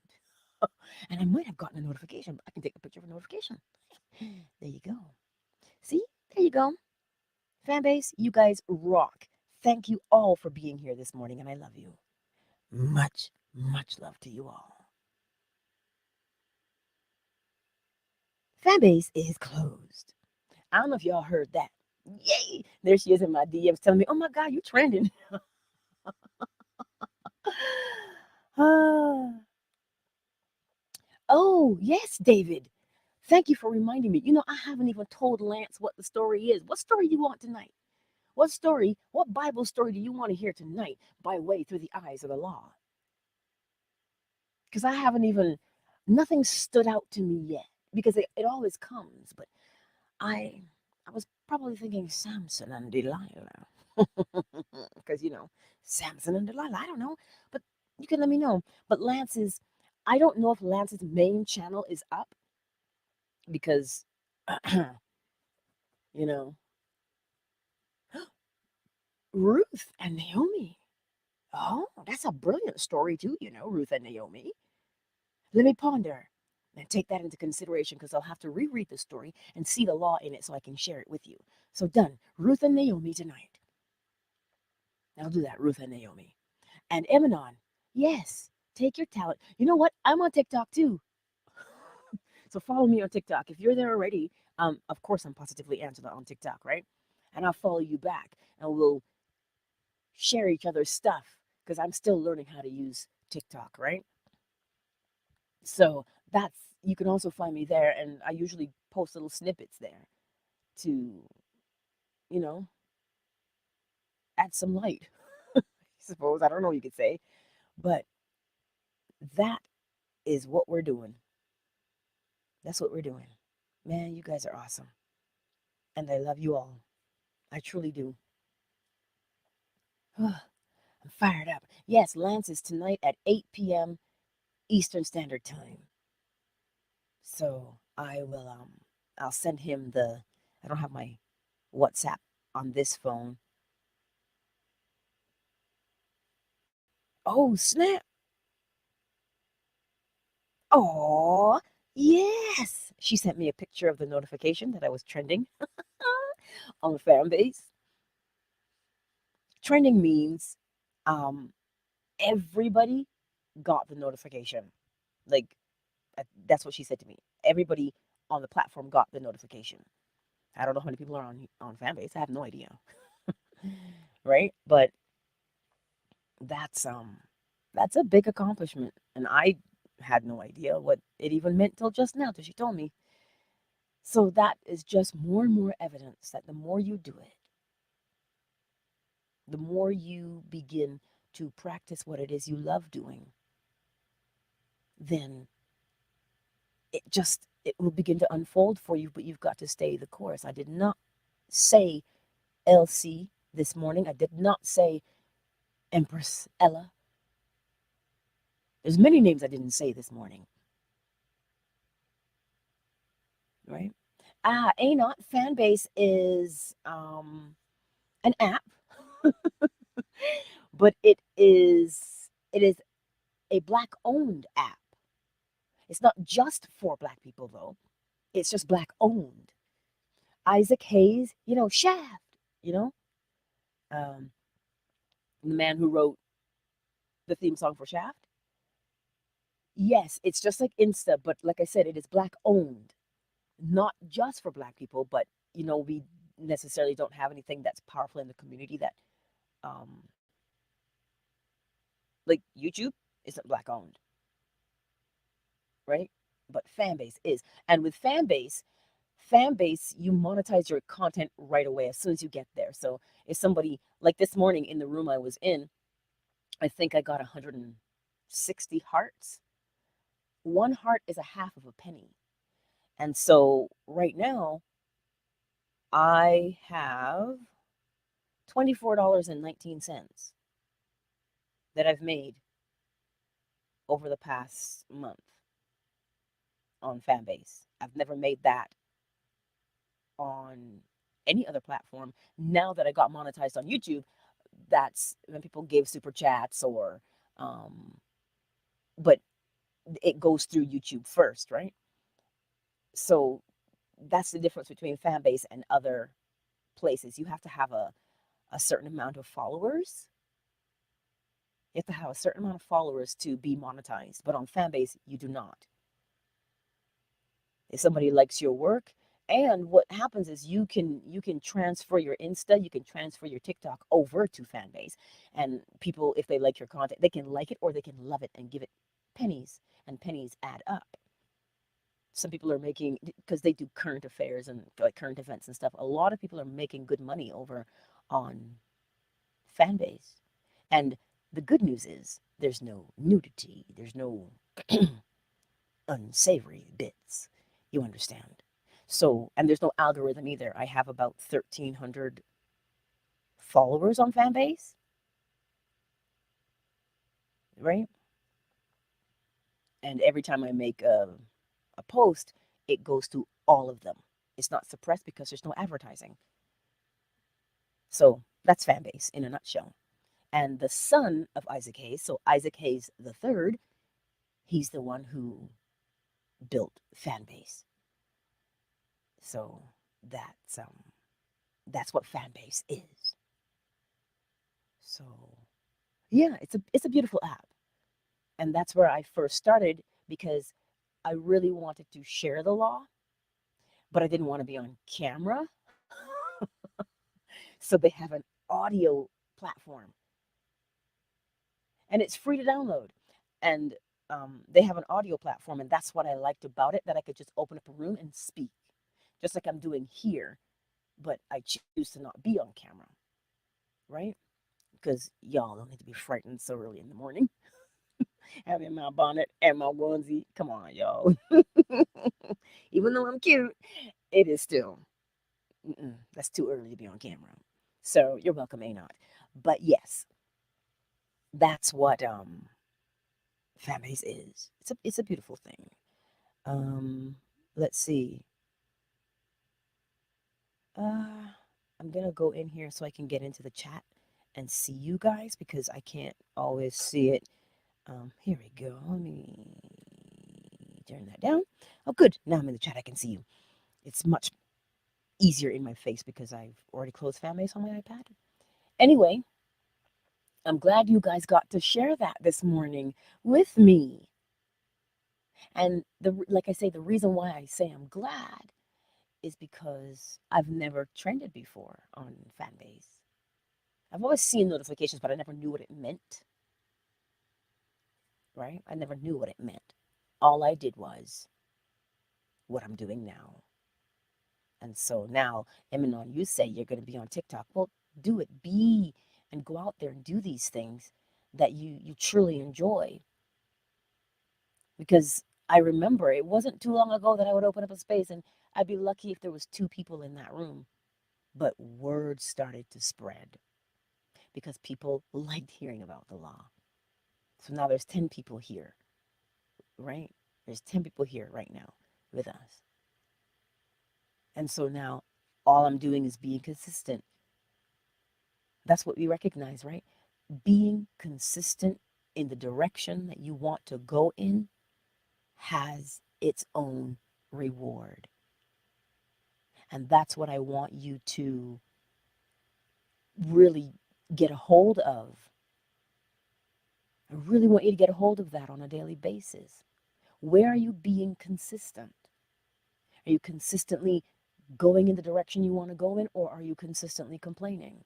And I might have gotten a notification. I can take a picture of a notification. There you go. See? There you go. Fanbase, you guys rock. Thank you all for being here this morning, and I love you. Much, much love to you all. Fanbase is closed. I don't know if y'all heard that. Yay! There she is in my DMs telling me, oh my God, you trending. Oh, yes, David. Thank you for reminding me. I haven't even told Lance what the story is. What story do you want tonight? What story, what Bible story do you want to hear tonight by way through the eyes of the law? Because I haven't even, nothing stood out to me yet because it always comes. But I, I was probably thinking Samson and Delilah. Because, Samson and Delilah, I don't know. But you can let me know. But I don't know if Lance's main channel is up because, you know, Ruth and Naomi. Oh, that's a brilliant story, too, Ruth and Naomi. Let me ponder and take that into consideration because I'll have to reread the story and see the law in it so I can share it with you. So, done. Ruth and Naomi tonight. I'll do that, Ruth and Naomi. And Emanon, yes, take your talent. You know what? I'm on TikTok too. So follow me on TikTok. If you're there already, of course I'm positively Angela on TikTok, right? And I'll follow you back and we'll share each other's stuff because I'm still learning how to use TikTok, right? So you can also find me there, and I usually post little snippets there to, you know, add some light, I suppose. I don't know what you could say, but that is what we're doing. That's what we're doing. Man, you guys are awesome. And I love you all. I truly do. I'm fired up. Yes, Lance is tonight at 8 p.m. Eastern Standard Time. So I'll send him I don't have my WhatsApp on this phone. Oh, snap. Oh, yes. She sent me a picture of the notification that I was trending on fan base. Trending means um everybody got the notification. Like that's what she said to me. Everybody on the platform got the notification. I don't know how many people are on Fanbase. I have no idea, right? But that's um that's a big accomplishment, and I had no idea what it even meant till just now, till she told me. So that is just more and more evidence that the more you do it, the more you begin to practice what it is you love doing, then it will begin to unfold for you, but you've got to stay the course. I did not say LC this morning. I did not say Empress Ella. There's many names I didn't say this morning, right? Anot Fanbase is an app, but it is a black owned app. It's not just for black people though. It's just black owned. Isaac Hayes, Shaft, you know, um, the man who wrote the theme song for Shaft. Yes, it's just like Insta, but like I said, it is black owned, not just for black people, but we necessarily don't have anything that's powerful in the community that, um, like YouTube isn't black owned, right? But Fanbase is, and with Fanbase, you monetize your content right away as soon as you get there. So if somebody like this morning in the room I was in, I think I got 160 hearts. One heart is a half of a penny. And so right now, I have $24.19 that I've made over the past month on Fanbase. I've never made that on any other platform. Now that I got monetized on YouTube, that's when people gave super chats um, but it goes through YouTube first, right? So that's the difference between Fanbase and other places. You have to have a certain amount of followers. You have to have a certain amount of followers to be monetized, but on Fanbase, you do not. If somebody likes your work, and what happens is you can transfer your Insta, you can transfer your TikTok over to Fanbase, and people, if they like your content, they can like it or they can love it and give it pennies, and pennies add up. Some people are making, because they do current affairs and like current events and stuff. A lot of people are making good money over on Fanbase, and the good news is there's no nudity, there's no unsavory bits. You understand? So, and there's no algorithm either. I have about 1,300 followers on Fanbase, right? And every time I make a post, it goes to all of them. It's not suppressed because there's no advertising. So that's Fanbase in a nutshell. And the son of Isaac Hayes, so Isaac Hayes the third, he's the one who built Fanbase. So that's um that's what Fanbase is. So yeah, it's a beautiful app. And that's where I first started because I really wanted to share the law, but I didn't want to be on camera. So they have an audio platform and it's free to download. And they have an audio platform, and that's what I liked about it, that I could just open up a room and speak, just like I'm doing here, but I choose to not be on camera, right? because y'all don't need to be frightened so early in the morning. Having my bonnet and my onesie. Come on, y'all. Even though I'm cute, it is still, that's too early to be on camera. So you're welcome, A not. But yes, that's what fan base is. It's a beautiful thing. Um, let's see. Uh, I'm gonna go in here so I can get into the chat and see you guys because I can't always see it. Here we go. Let me turn that down. Oh, good. Now I'm in the chat. I can see you. It's much easier in my face because I've already closed Fanbase on my iPad. Anyway, I'm glad you guys got to share that this morning with me. And like I say, the reason why I say I'm glad is because I've never trended before on Fanbase. I've always seen notifications, but I never knew what it meant. Right? I never knew what it meant. All I did was what I'm doing now. And so now, Eminon, you say you're going to be on TikTok. Well, do it. Be and go out there and do these things that you truly enjoy. Because I remember it wasn't too long ago that I would open up a space and I'd be lucky if there was 2 people in that room. But word started to spread because people liked hearing about the law. So now there's 10 people here, right? There's 10 people here right now with us. And so now all I'm doing is being consistent. That's what we recognize, right? Being consistent in the direction that you want to go in has its own reward. And that's what I want you to really get a hold of. I really want you to get a hold of that on a daily basis. Where are you being consistent? Are you consistently going in the direction you want to go in, or are you consistently complaining?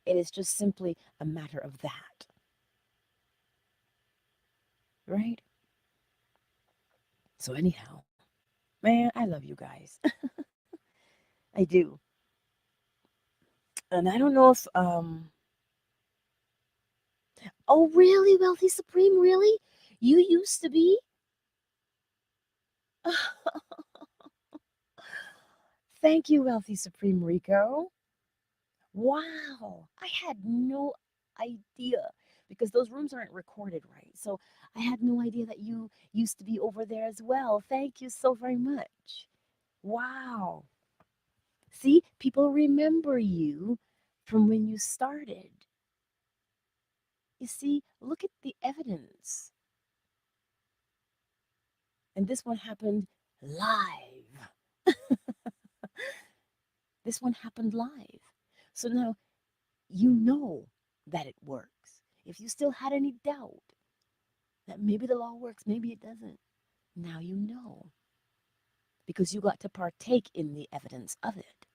It is just simply a matter of that, right? So, anyhow, man, I love you guys. I do. And I don't know if, oh, really, Wealthy Supreme? Really? You used to be? Thank you, Wealthy Supreme Rico. Wow, I had no idea because those rooms aren't recorded, right? So I had no idea that you used to be over there as well. Thank you so very much. Wow. See, people remember you from when you started. You see, look at the evidence. And this one happened live. This one happened live. So now you know that it works. If you still had any doubt that maybe the law works, maybe it doesn't, now you know because you got to partake in the evidence of it.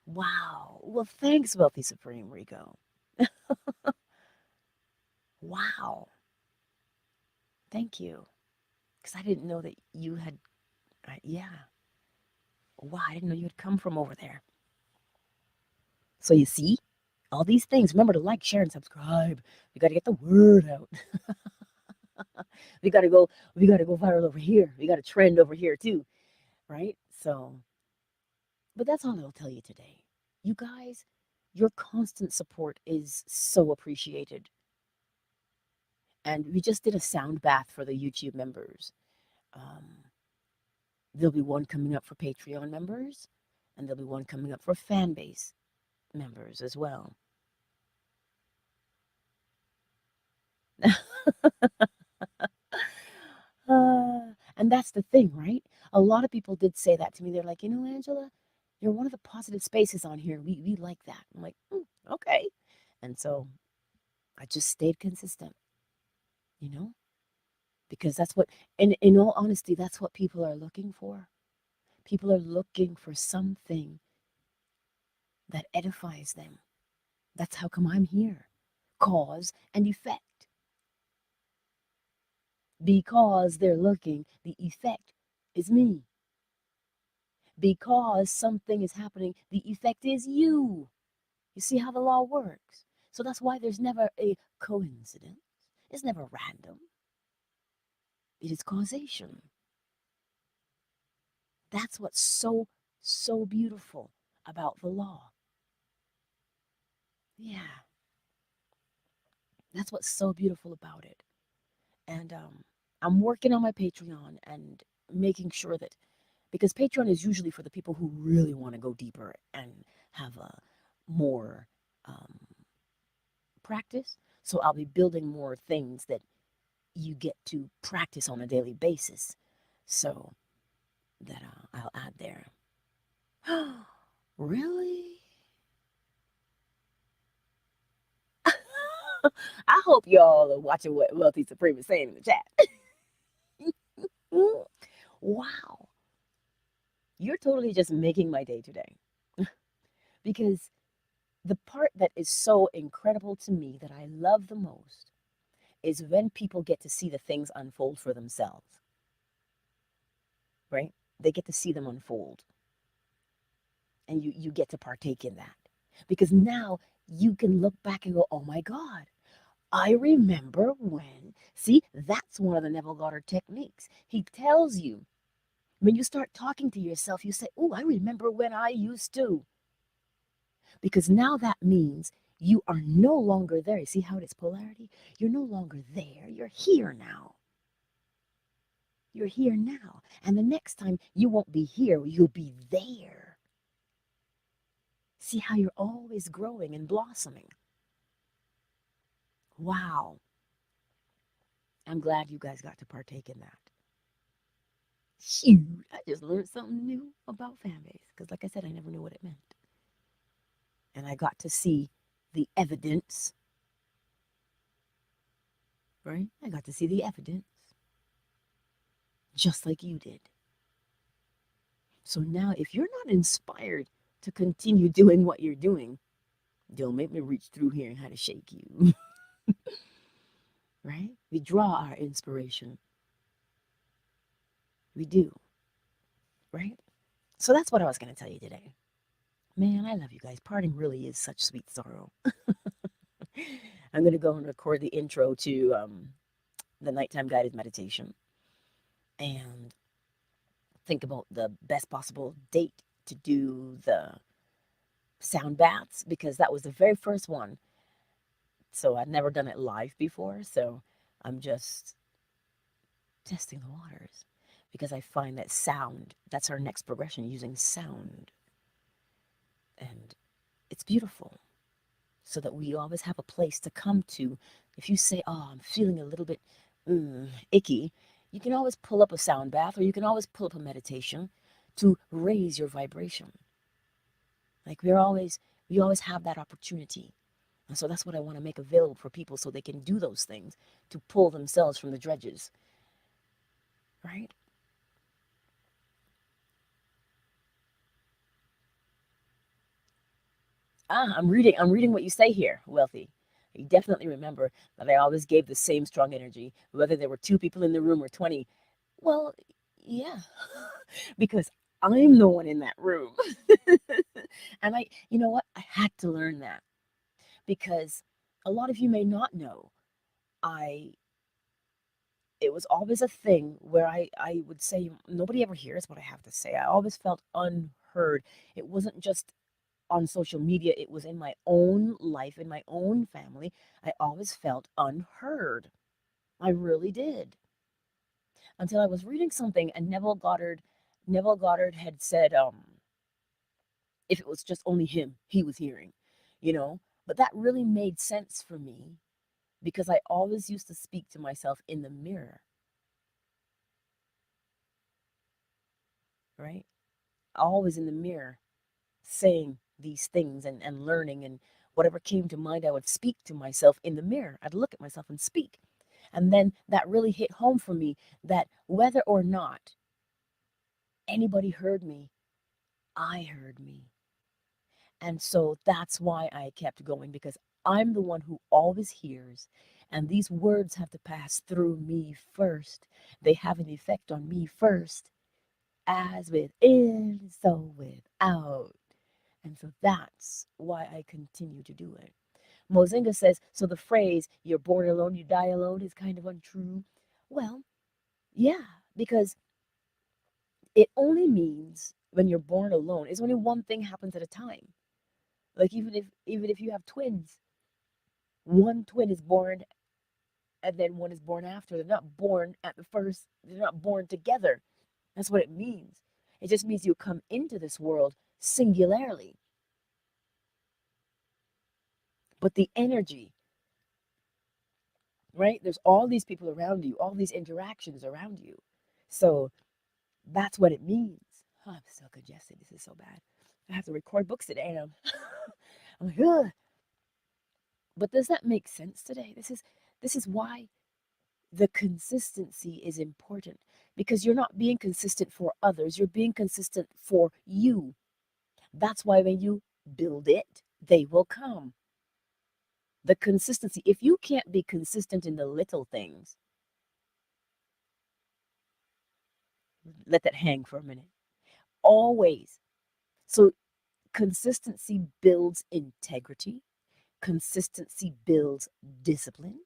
Wow. Well, thanks, Wealthy Supreme Rico. Wow. Thank you. Because I didn't know that you had, yeah. Wow, I didn't know you had come from over there. So you see, all these things. Remember to like, share, and subscribe. We got to get the word out. we got to go. We got to go viral over here. We got to trend over here too, right? So, but that's all I'll tell you today. You guys, your constant support is so appreciated. And we just did a sound bath for the YouTube members. Um, there'll be one coming up for Patreon members, and there'll be one coming up for fan base members as well. And that's the thing, right? A lot of people did say that to me. They're like, Angela, you're one of the positive spaces on here. We like that. I'm like, okay. And so I just stayed consistent, you know, because that's what, and in all honesty, that's what people are looking for. People are looking for something that edifies them. That's how come I'm here. Cause and effect. Because they're looking, the effect is me. Because something is happening, the effect is you. You see how the law works? So that's why there's never a coincidence. It's never random. It is causation. That's what's so, so beautiful about the law. Yeah, that's what's so beautiful about it. And I'm working on my Patreon and making sure that, because Patreon is usually for the people who really want to go deeper and have a more um, practice. So I'll be building more things that you get to practice on a daily basis. So that I'll add there. Really? I hope y'all are watching what Wealthy Supreme is saying in the chat. Wow. You're totally just making my day today. Because the part that is so incredible to me that I love the most is when people get to see the things unfold for themselves, right? They get to see them unfold and you get to partake in that. Because now you can look back and go, oh my God, I remember when. See, that's one of the Neville Goddard techniques. He tells you, when you start talking to yourself, you say, oh, I remember when I used to. Because now that means you are no longer there. You see how it's polarity? You're no longer there. You're here now. You're here now. And the next time you won't be here, you'll be there. See how you're always growing and blossoming. Wow. I'm glad you guys got to partake in that. Shoot, I just learned something new about fan base. Because, like I said, I never knew what it meant. And I got to see the evidence, right? I got to see the evidence, just like you did. So now, if you're not inspired to continue doing what you're doing, don't make me reach through here and how to shake you. Right? We draw our inspiration. We do. Right? So that's what I was going to tell you today. Man, I love you guys. Parting really is such sweet sorrow. I'm going to go and record the intro to the nighttime guided meditation and think about the best possible date to do the sound baths, because that was the very first one. So I'd never done it live before. So I'm just testing the waters, because I find that sound, that's our next progression, using sound. And it's beautiful, so that we always have a place to come to. If you say, oh, I'm feeling a little bit icky, you can always pull up a sound bath, or you can always pull up a meditation to raise your vibration. Like we always have that opportunity. And so that's what I want to make available for people, so they can do those things to pull themselves from the dredges. Right? I'm reading what you say here, Wealthy. You definitely remember that I always gave the same strong energy, whether there were 2 people in the room or 20. Well, yeah, because I'm the one in that room. And you know what? I had to learn that, because a lot of you may not know. I, it was always a thing where I would say, nobody ever hears what I have to say. I always felt unheard. It wasn't just on social media, it was in my own life, in my own family. I always felt unheard. I really did. Until I was reading something, and Neville Goddard had said, if it was just only him, he was hearing, you know. But that really made sense for me, because I always used to speak to myself in the mirror, right? Always in the mirror, saying these things and learning, and whatever came to mind, I would speak to myself in the mirror. I'd look at myself and speak. And then that really hit home for me, that whether or not anybody heard me, I heard me. And so that's why I kept going, because I'm the one who always hears. And these words have to pass through me first. They have an effect on me first. As within, so without. And so that's why I continue to do it. Mozinga says, so the phrase, you're born alone, you die alone, is kind of untrue. Well, yeah, because it only means when you're born alone, it's only one thing happens at a time. Like even if you have twins, one twin is born and then one is born after. They're not born at the first, they're not born together. That's what it means. It just means you come into this world singularly. But the energy, right? There's all these people around you, all these interactions around you. So that's what it means. Oh, I'm so congested. This is so bad. I have to record books today, and I'm like, ugh. But does that make sense today? This is why the consistency is important, because you're not being consistent for others, you're being consistent for you. That's why when you build it, they will come. The consistency, if you can't be consistent in the little things, let that hang for a minute. Always. So consistency builds integrity, consistency builds discipline,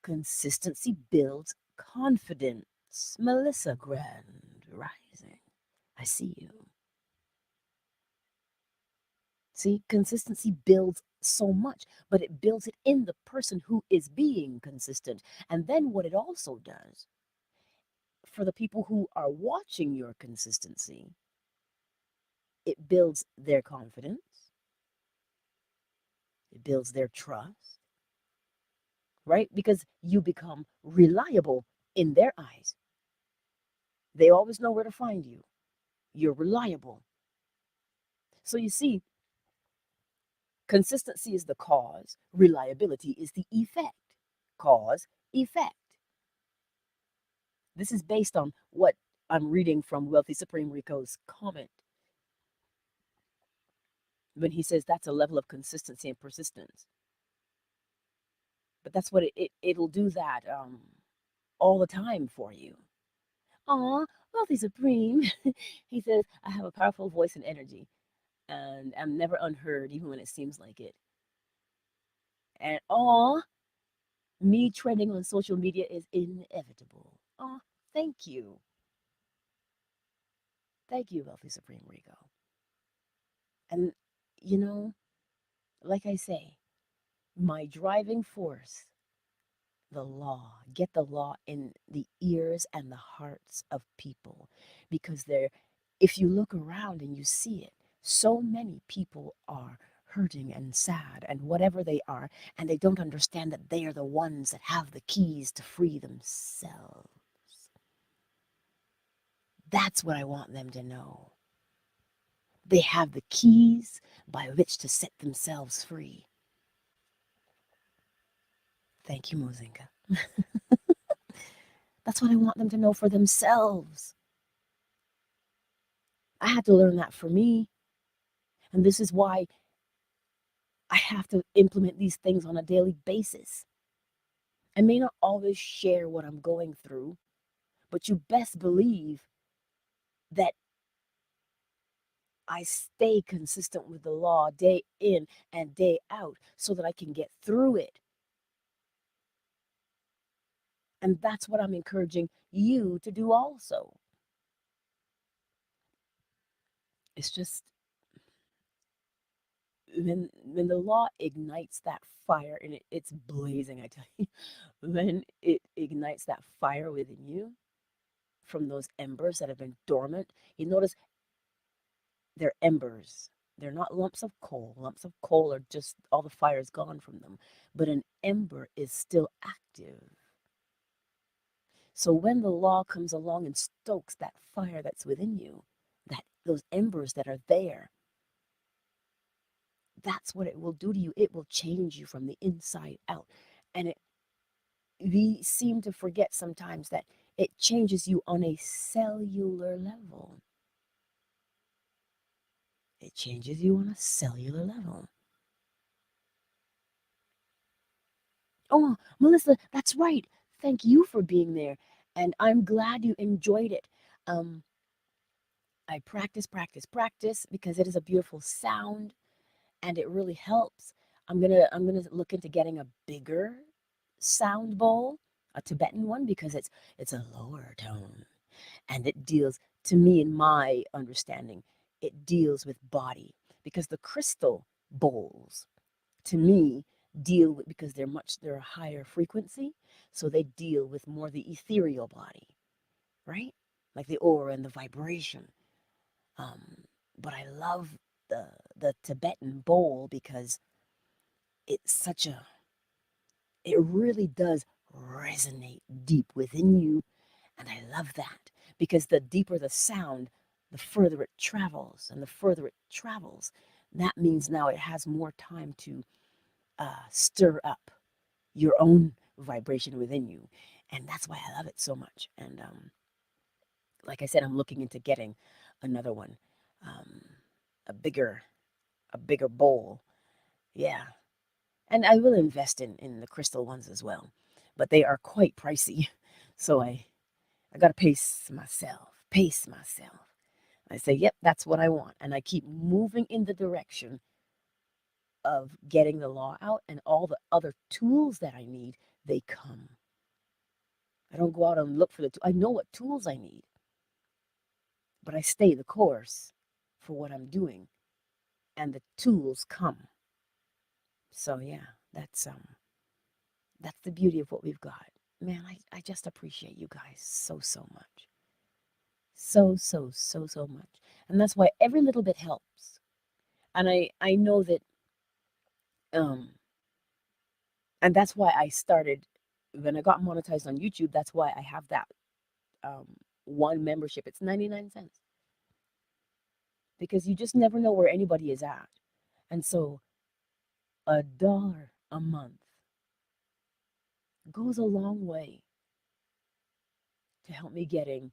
consistency builds confidence. Melissa Grand Rising. I see you. See, consistency builds so much, but it builds it in the person who is being consistent. And then what it also does for the people who are watching your consistency, it builds their confidence, it builds their trust, right? Because you become reliable in their eyes. They always know where to find you. You're reliable. So you see, consistency is the cause, reliability is the effect. Cause, effect. This is based on what I'm reading from Wealthy Supreme Rico's comment when he says that's a level of consistency and persistence. But that's what it'll do that all the time for you. Aw, Wealthy Supreme. He says, I have a powerful voice and energy, and I'm never unheard, even when it seems like it. And aw, me trending on social media is inevitable. Aw, thank you. Thank you, Wealthy Supreme Rico. And, you know, like I say, my driving force, the law, get the law in the ears and the hearts of people, because they're, if you look around and you see it, so many people are hurting and sad and whatever they are, and they don't understand that they are the ones that have the keys to free themselves. That's what I want them to know. They have the keys by which to set themselves free. Thank you, Mozinga. That's what I want them to know for themselves. I had to learn that for me. And this is why I have to implement these things on a daily basis. I may not always share what I'm going through, but you best believe that I stay consistent with the law day in and day out so that I can get through it. And that's what I'm encouraging you to do also. It's just when the law ignites that fire and it's blazing, I tell you, when it ignites that fire within you from those embers that have been dormant, you notice they're embers. They're not lumps of coal. Lumps of coal are just all the fire is gone from them. But an ember is still active. So when the law comes along and stokes that fire that's within you, that those embers that are there, that's what it will do to you. It will change you from the inside out. And we seem to forget sometimes that it changes you on a cellular level. It changes you on a cellular level. Oh, Melissa, that's right. Thank you for being there. And I'm glad you enjoyed it. Um, I practice, practice, practice because it is a beautiful sound and it really helps. I'm gonna look into getting a bigger sound bowl, a Tibetan one, because it's a lower tone and it deals, to me, in my understanding, it deals with body because the crystal bowls, to me, deal with, because they're a higher frequency, so they deal with more the ethereal body, right? Like the aura and the vibration. Um, but I love the the Tibetan bowl because it's such a, it really does resonate deep within you. And I love that because the deeper the sound, the further it travels. And the further it travels, that means now it has more time to stir up your own vibration within you. And that's why I love it so much. And like I said, I'm looking into getting another one, um, a bigger, a bigger bowl. Yeah. And I will invest in the crystal ones as well, but they are quite pricey. So I got to pace myself. I say, yep, that's what I want. And I keep moving in the direction of getting the law out, and all the other tools that I need, they come. I don't go out and look for I know what tools I need, but I stay the course for what I'm doing, and the tools come. So yeah, that's the beauty of what we've got. Man, I just appreciate you guys so, so much. So, so, so, so much. And that's why every little bit helps. And I know that um and that's why I started when I got monetized on YouTube, that's why I have that um one membership. It's 99 cents because you just never know where anybody is at. And so $1 a month goes a long way to help me getting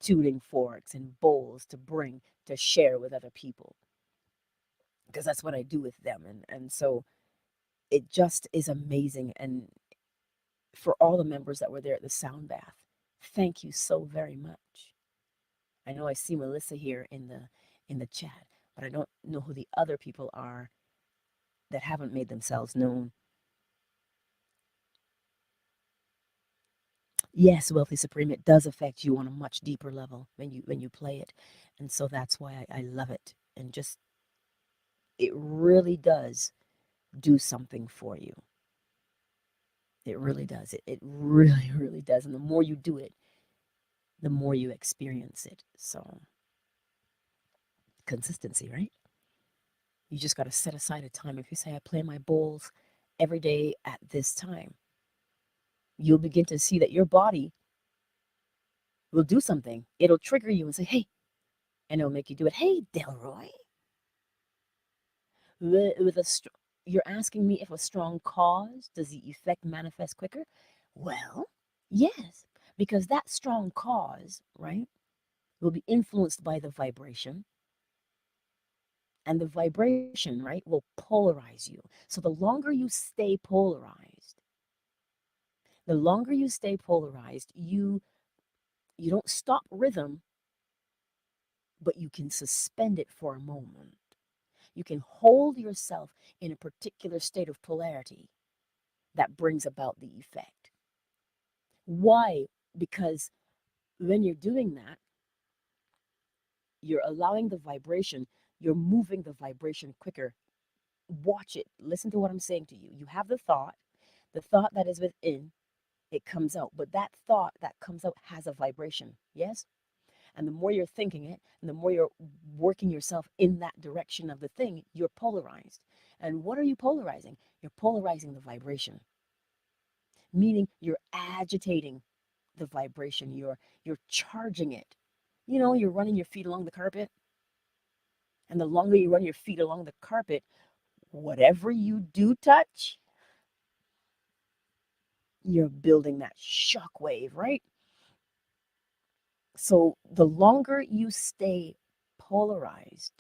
tuning forks and bowls to bring to share with other people because that's what I do with them. And so it just is amazing. And for all the members that were there at the sound bath, thank you so very much. I know I see Melissa here in the chat, but I don't know who the other people are that haven't made themselves known. Yes, Wealthy Supreme, it does affect you on a much deeper level when you play it. And so that's why I love it. And just it really does do something for you. It really does. It really, really does. And the more you do it, the more you experience it. So consistency, right? You just got to set aside a time. If you say, I play my bowls every day at this time, you'll begin to see that your body will do something. It'll trigger you and say, hey, and it'll make you do it. Hey, Delroy, with you're asking me if a strong cause does the effect manifest quicker? Well, yes, because that strong cause, right, will be influenced by the vibration, and the vibration, right, will polarize you. So the longer you stay polarized, you don't stop rhythm, but you can suspend it for a moment. You can hold yourself in a particular state of polarity that brings about the effect. Why? Because when you're doing that, you're allowing the vibration, you're moving the vibration quicker. Watch it. Listen to what I'm saying to you. You have the thought that is within, it comes out. But that thought that comes out has a vibration. Yes? And the more you're thinking it, and the more you're working yourself in that direction of the thing, you're polarized. And what are you polarizing? You're polarizing the vibration, meaning you're agitating the vibration. You're charging it. You know, you're running your feet along the carpet, and the longer you run your feet along the carpet, whatever you do touch, you're building that shock wave, right? So the longer you stay polarized,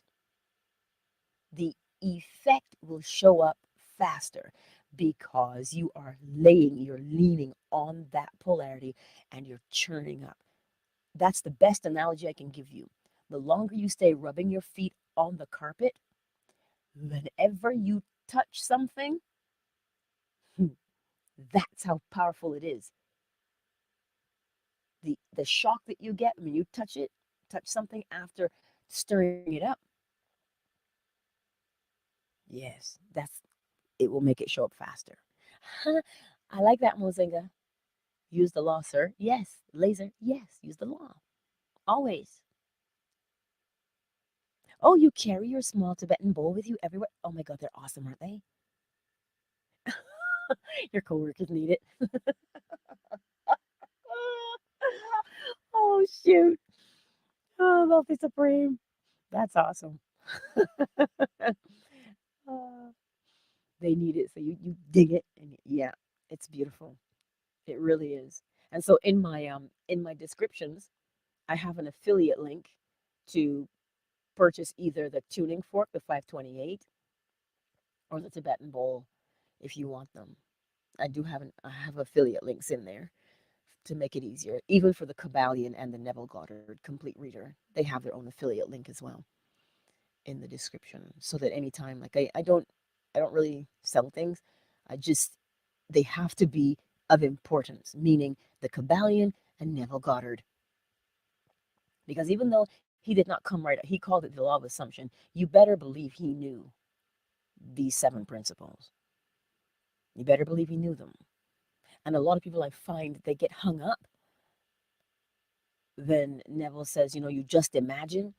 the effect will show up faster because you're leaning on that polarity and you're churning up. That's the best analogy I can give you. The longer you stay rubbing your feet on the carpet, whenever you touch something, that's how powerful it is. The shock that you get when you touch something after stirring it up, yes, that's it will make it show up faster. I like that, Mozinga. Use the law, sir. Yes. Laser. Yes. Use the law. Always. Oh, you carry your small Tibetan bowl with you everywhere. Oh my God, they're awesome, aren't they? Your coworkers need it. Oh shoot. Oh, Wealthy Supreme. That's awesome. Uh, they need it, so you dig it, and yeah, it's beautiful. It really is. And so in my descriptions, I have an affiliate link to purchase either the tuning fork, the 528, or the Tibetan bowl if you want them. I have affiliate links in there to make it easier. Even for the KYBALION and the Neville Goddard Complete Reader, they have their own affiliate link as well in the description. So that anytime, like I don't really sell things. I just they have to be of importance, meaning the KYBALION and Neville Goddard. Because even though he did not come right, he called it the law of assumption. You better believe he knew these seven principles. You better believe he knew them. And a lot of people I find they get hung up when Neville says, you just imagine.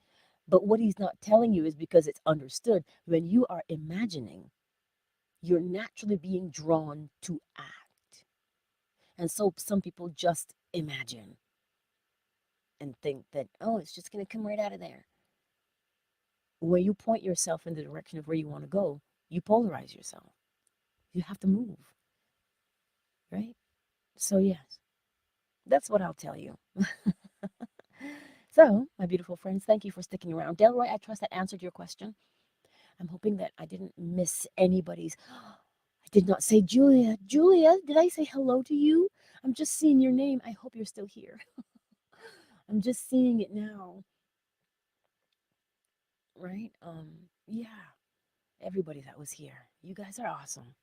But what he's not telling you is because it's understood when you are imagining, you're naturally being drawn to act. And so some people just imagine and think that, oh, it's just going to come right out of there. When you point yourself in the direction of where you want to go, you polarize yourself. You have to move, right? So, yes, that's what I'll tell you. So, my beautiful friends, thank you for sticking around. Delroy, I trust that answered your question. I'm hoping that I didn't miss anybody's. I did not say Julia. Julia, did I say hello to you? I'm just seeing your name. I hope you're still here. I'm just seeing it now, right? Yeah, everybody that was here. You guys are awesome.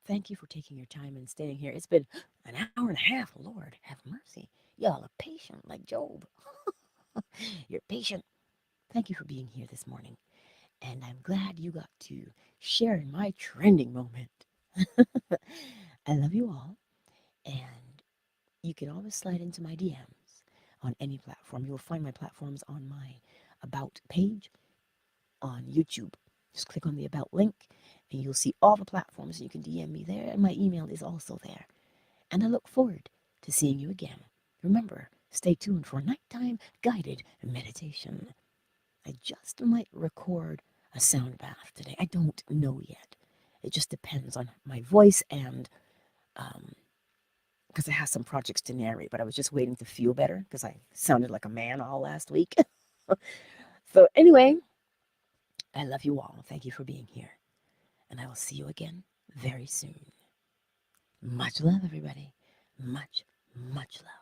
Thank you for taking your time and staying here. It's been an hour and a half. Lord, have mercy. Y'all are patient like Job. You're patient. Thank you for being here this morning. And I'm glad you got to share in my trending moment. I love you all. And you can always slide into my DMs on any platform. You will find my platforms on my About page on YouTube. Just click on the About link and you'll see all the platforms. You can DM me there, and my email is also there. And I look forward to seeing you again. Remember, stay tuned for nighttime guided meditation. I just might record a sound bath today. I don't know yet. It just depends on my voice and because I have some projects to narrate, but I was just waiting to feel better because I sounded like a man all last week. So, anyway, I love you all. Thank you for being here. And I will see you again very soon. Much love, everybody. Much, much love.